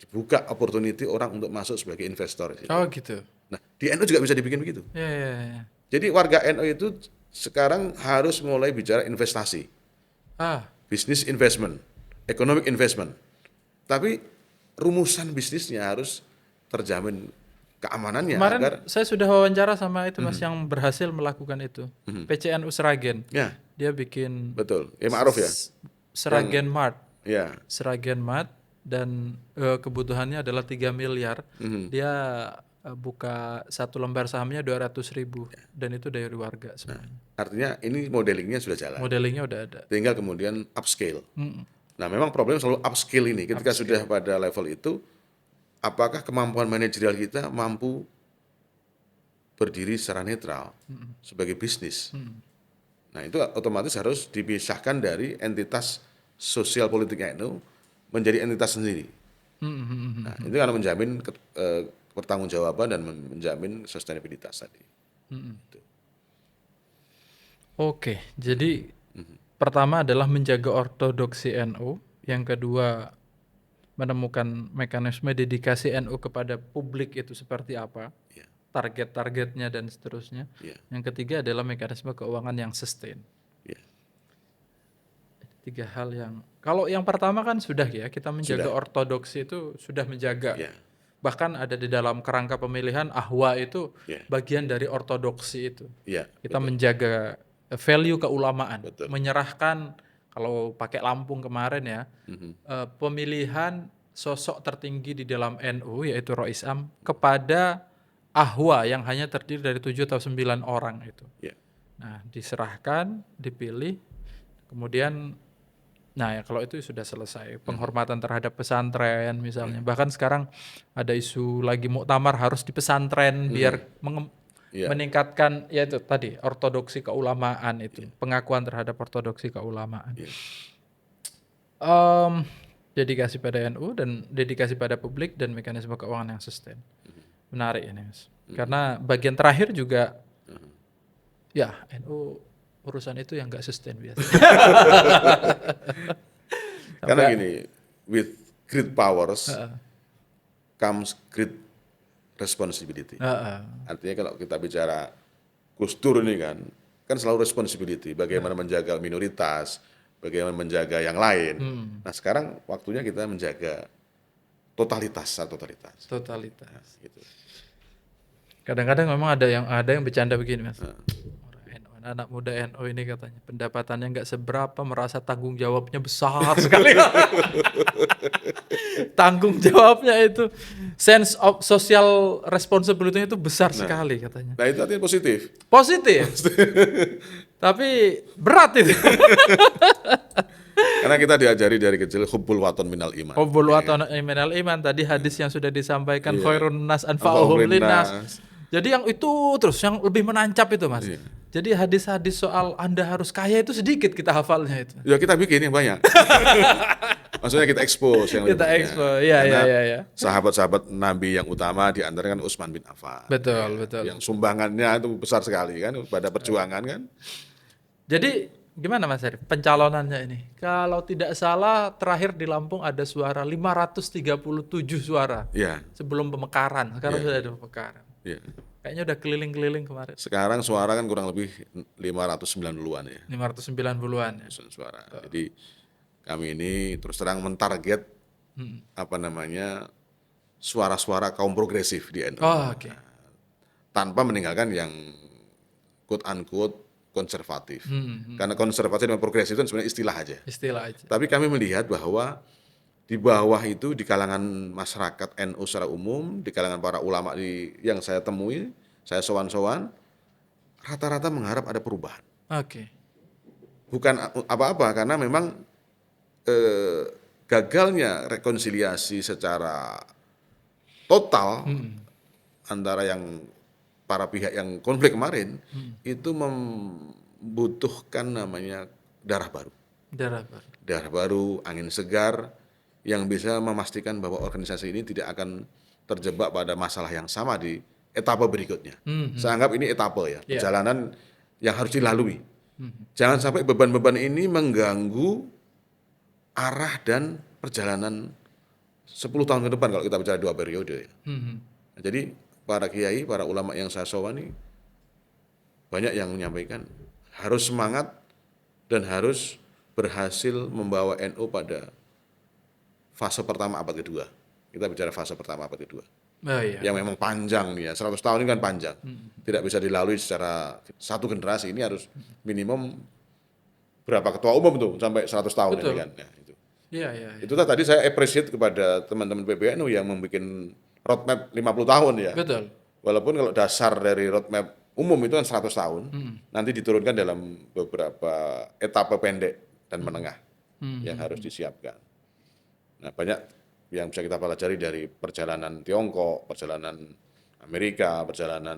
dibuka opportunity orang untuk masuk sebagai investor. Oh gitu. Nah, di NU juga bisa dibikin begitu. Ya. Jadi warga NU itu sekarang harus mulai bicara investasi. Business investment, economic investment. Tapi rumusan bisnisnya harus terjamin keamanannya. Kemarin agar saya sudah wawancara sama itu Mas yang berhasil melakukan itu. PCNU Seragen. ya Dia bikin betul, ya Ma'ruf ya. Seragen Mart. Ya, Seragen Mart dan kebutuhannya adalah 3 miliar. Dia buka satu lembar sahamnya 200.000 dan itu dari warga semuanya. artinya ini modelingnya sudah jalan. Modelingnya udah ada. Tinggal kemudian upscale. Nah, memang problem selalu upscale ini. Ketika sudah pada level itu, apakah kemampuan manajerial kita mampu berdiri secara netral sebagai bisnis? Nah, itu otomatis harus dipisahkan dari entitas sosial politik NU menjadi entitas sendiri. Nah, itu karena menjamin pertanggungjawaban dan menjamin sustainabilitas tadi. Oke, jadi pertama adalah menjaga ortodoksi NU, yang kedua menemukan mekanisme dedikasi NU kepada publik itu seperti apa, target-targetnya dan seterusnya. Yang ketiga adalah mekanisme keuangan yang sustain. 3 hal yang, kalau yang pertama kan sudah ya, kita menjaga ortodoksi itu sudah menjaga. Bahkan ada di dalam kerangka pemilihan ahwa itu bagian dari ortodoksi itu. Kita menjaga value keulamaan, menyerahkan, kalau pakai Lampung kemarin ya, pemilihan sosok tertinggi di dalam NU yaitu Rois Am kepada ahwa yang hanya terdiri dari 7 atau 9 orang itu. Nah, diserahkan, dipilih, kemudian nah ya kalau itu sudah selesai, penghormatan terhadap pesantren misalnya. Bahkan sekarang ada isu lagi muktamar harus di pesantren biar meningkatkan ya itu tadi ortodoksi keulamaan itu, pengakuan terhadap ortodoksi keulamaan. Dedikasi pada NU dan dedikasi pada publik dan mekanisme keuangan yang sustain. Menarik ini Mas. Karena bagian terakhir juga ya NU urusan itu yang nggak sustain biasa. Karena gini, with great powers comes great responsibility. Artinya kalau kita bicara Gus Dur ini kan selalu responsibility, bagaimana menjaga minoritas, bagaimana menjaga yang lain. Nah sekarang waktunya kita menjaga totalitas. Totalitas. Gitu. Kadang-kadang memang ada yang bercanda begini, Mas. Orang NU, anak muda NU ini katanya pendapatannya nggak seberapa, merasa tanggung jawabnya besar sekali. Tanggung jawabnya itu, sense of social responsibility itu besar sekali katanya. Nah itu artinya positif. Positif. Tapi berat itu. Karena kita diajari dari kecil hubbul waton minal iman. Hubbul waton minal iman, tadi hadis yang sudah disampaikan, Iya. khairun nas anfa'uhum linnas. linnas. Jadi yang itu terus yang lebih menancap itu, Mas. Iya. Jadi hadis-hadis soal Anda harus kaya itu sedikit kita hafalnya itu. Ya kita bikin yang banyak. Maksudnya kita expose yang lebih Kita banyak. expose, iya, Karena iya. sahabat-sahabat Nabi yang utama di antara kan Utsman bin Affan. Betul. Yang sumbangannya itu besar sekali kan pada perjuangan kan. Jadi gimana Mas Arif pencalonannya ini? Kalau tidak salah terakhir di Lampung ada suara 537 suara Iya. sebelum pemekaran. Sekarang Iya. sudah ada pemekaran. Iya. Kayaknya udah keliling-keliling kemarin. Sekarang suara kan kurang lebih 590-an ya. 590-an ya. Suara. Jadi kami ini terus terang mentarget suara-suara kaum progresif di NU. Oh, oke. Tanpa meninggalkan yang quote unquote konservatif. Karena konservatif dan progresif itu sebenarnya istilah aja. Istilah aja. Tapi kami melihat bahwa di bawah itu di kalangan masyarakat NU secara umum, di kalangan para ulama yang saya temui, saya sowan-sowan, rata-rata mengharap ada perubahan. Oke. Bukan apa-apa karena memang gagalnya rekonsiliasi secara total antara yang para pihak yang konflik kemarin itu membutuhkan namanya darah baru. Darah baru, angin segar yang bisa memastikan bahwa organisasi ini tidak akan terjebak pada masalah yang sama di etapa berikutnya. Saya anggap ini etapa ya, perjalanan yang harus dilalui. Jangan sampai beban-beban ini mengganggu arah dan perjalanan 10 tahun ke depan kalau kita bicara 2 periode. Nah, jadi para kiai, para ulama yang saya sowan ini banyak yang menyampaikan harus semangat dan harus berhasil membawa NU pada fase pertama abad kedua. Kita bicara fase pertama abad kedua. Oh, iya. Yang memang panjang nih ya, 100 tahun ini kan panjang. Tidak bisa dilalui secara satu generasi, ini harus minimum berapa ketua umum tuh sampai 100 tahun ini kan. Ya, itu. Iya. Itu tadi saya appreciate kepada teman-teman PBNU yang membuat roadmap 50 tahun ya. Betul. Walaupun kalau dasar dari roadmap umum itu kan 100 tahun, nanti diturunkan dalam beberapa etapa pendek dan menengah yang harus disiapkan. Nah, banyak yang bisa kita pelajari dari perjalanan Tiongkok, perjalanan Amerika, perjalanan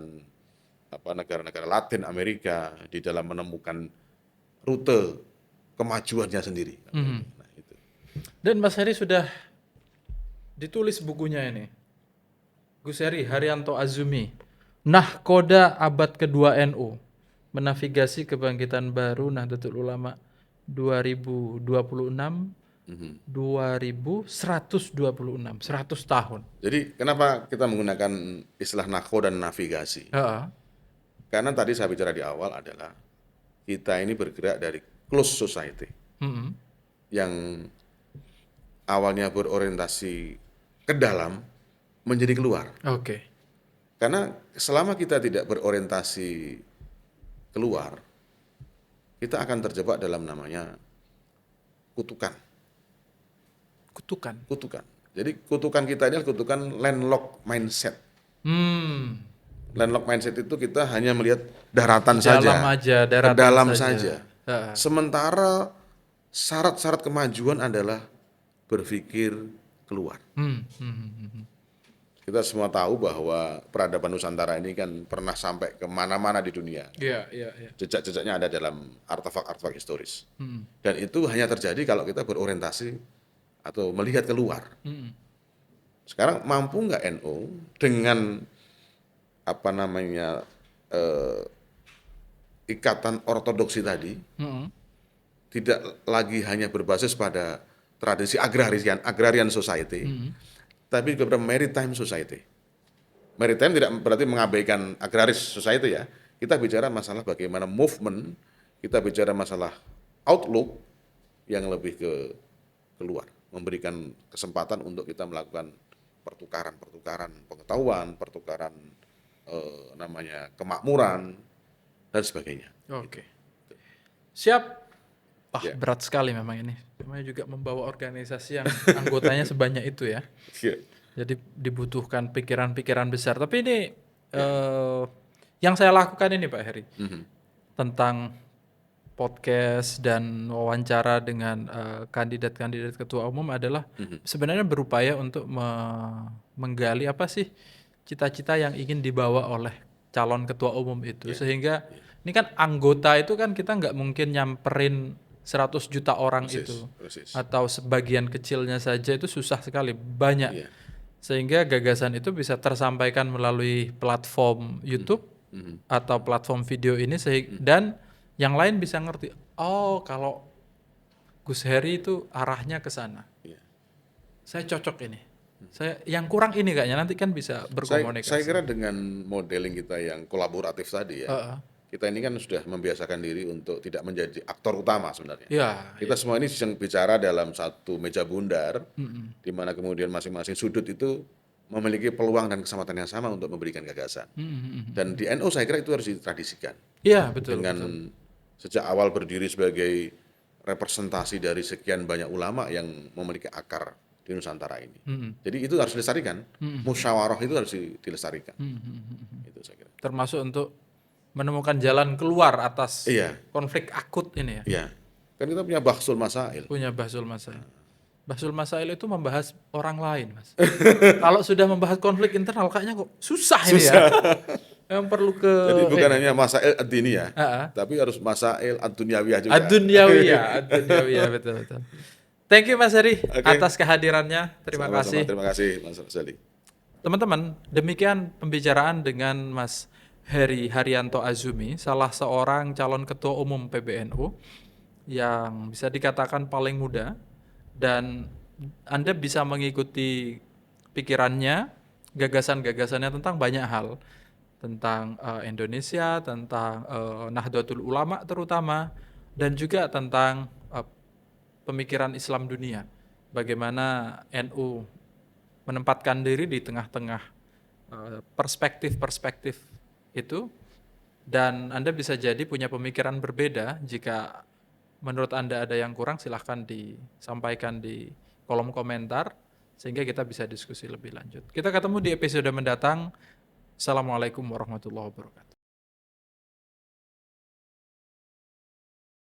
negara-negara Latin Amerika di dalam menemukan rute kemajuannya sendiri. Nah, itu. Dan Mas Heri sudah ditulis bukunya ini. Gus Heri Haryanto Azumi, Nahkoda Abad Kedua NU, Menavigasi Kebangkitan Baru Nahdlatul Ulama 2126, 100 tahun. Jadi kenapa kita menggunakan istilah nahko dan navigasi? Karena tadi saya bicara di awal adalah kita ini bergerak dari close society yang awalnya berorientasi ke dalam menjadi keluar. Oke. Karena selama kita tidak berorientasi keluar, kita akan terjebak dalam namanya kutukan. Jadi kutukan kita ini adalah kutukan landlocked mindset. Landlocked mindset itu kita hanya melihat daratan saja, daratan dalam saja. Sementara syarat-syarat kemajuan adalah berpikir keluar. Kita semua tahu bahwa peradaban Nusantara ini kan pernah sampai ke mana-mana di dunia. Iya. Jejak-jejaknya ada dalam artefak-artefak historis. Dan itu hanya terjadi kalau kita berorientasi atau melihat keluar. Sekarang mampu nggak NU dengan ikatan ortodoksi tadi, tidak lagi hanya berbasis pada tradisi agrarian society, tapi juga maritime society. Maritime tidak berarti mengabaikan agraris society ya. Kita bicara masalah bagaimana movement, kita bicara masalah outlook, yang lebih keluar, memberikan kesempatan untuk kita melakukan pertukaran pengetahuan, pertukaran namanya kemakmuran dan sebagainya. Oke. Siap. Wah, Ya. berat sekali memang ini. Namanya juga membawa organisasi yang anggotanya sebanyak itu ya. Ya. Jadi dibutuhkan pikiran-pikiran besar. Tapi ini yang saya lakukan ini Pak Heri tentang podcast dan wawancara dengan kandidat-kandidat ketua umum adalah sebenarnya berupaya untuk menggali apa sih cita-cita yang ingin dibawa oleh calon ketua umum itu, sehingga ini kan anggota itu kan kita nggak mungkin nyamperin 100 juta orang itu, atau sebagian kecilnya saja itu susah sekali, banyak. Sehingga gagasan itu bisa tersampaikan melalui platform YouTube atau platform video ini, dan yang lain bisa ngerti, oh kalau Gus Heri itu arahnya ke sana. Saya cocok ini. Yang kurang ini kayaknya, nanti kan bisa berkomunikasi. Saya kira dengan modeling kita yang kolaboratif tadi ya, kita ini kan sudah membiasakan diri untuk tidak menjadi aktor utama sebenarnya. Kita semua ini sedang bicara dalam satu meja bundar, di mana kemudian masing-masing sudut itu memiliki peluang dan kesempatan yang sama untuk memberikan gagasan. Dan di NU saya kira itu harus ditradisikan. Iya, betul. Dengan sejak awal berdiri sebagai representasi dari sekian banyak ulama yang memiliki akar di Nusantara ini. Jadi itu harus dilestarikan. Musyawarah itu harus dilestarikan. Itu saya kira. Termasuk untuk menemukan jalan keluar atas konflik akut ini ya. Iya. Kan kita punya Bahsul Masail. Punya Bahsul Masail. Bahsul Masail itu membahas orang lain, Mas. Kalau sudah membahas konflik internal kayaknya kok susah ini ya. Yang perlu ke Jadi bukan hanya masail ad-diniyah, tapi harus masail ad-dunyawiyah juga. Ad-dunyawiyah, betul. Thank you Mas Heri atas kehadirannya. Terima kasih. Terima kasih Mas Sali. Teman-teman, demikian pembicaraan dengan Mas Heri Haryanto Azumi, salah seorang calon ketua umum PBNU yang bisa dikatakan paling muda, dan Anda bisa mengikuti pikirannya, gagasan-gagasannya tentang banyak hal, tentang Indonesia, tentang Nahdlatul Ulama terutama, dan juga tentang pemikiran Islam dunia. Bagaimana NU menempatkan diri di tengah-tengah perspektif-perspektif itu, dan Anda bisa jadi punya pemikiran berbeda. Jika menurut Anda ada yang kurang, silahkan disampaikan di kolom komentar sehingga kita bisa diskusi lebih lanjut. Kita ketemu di episode mendatang. Assalamualaikum warahmatullahi wabarakatuh.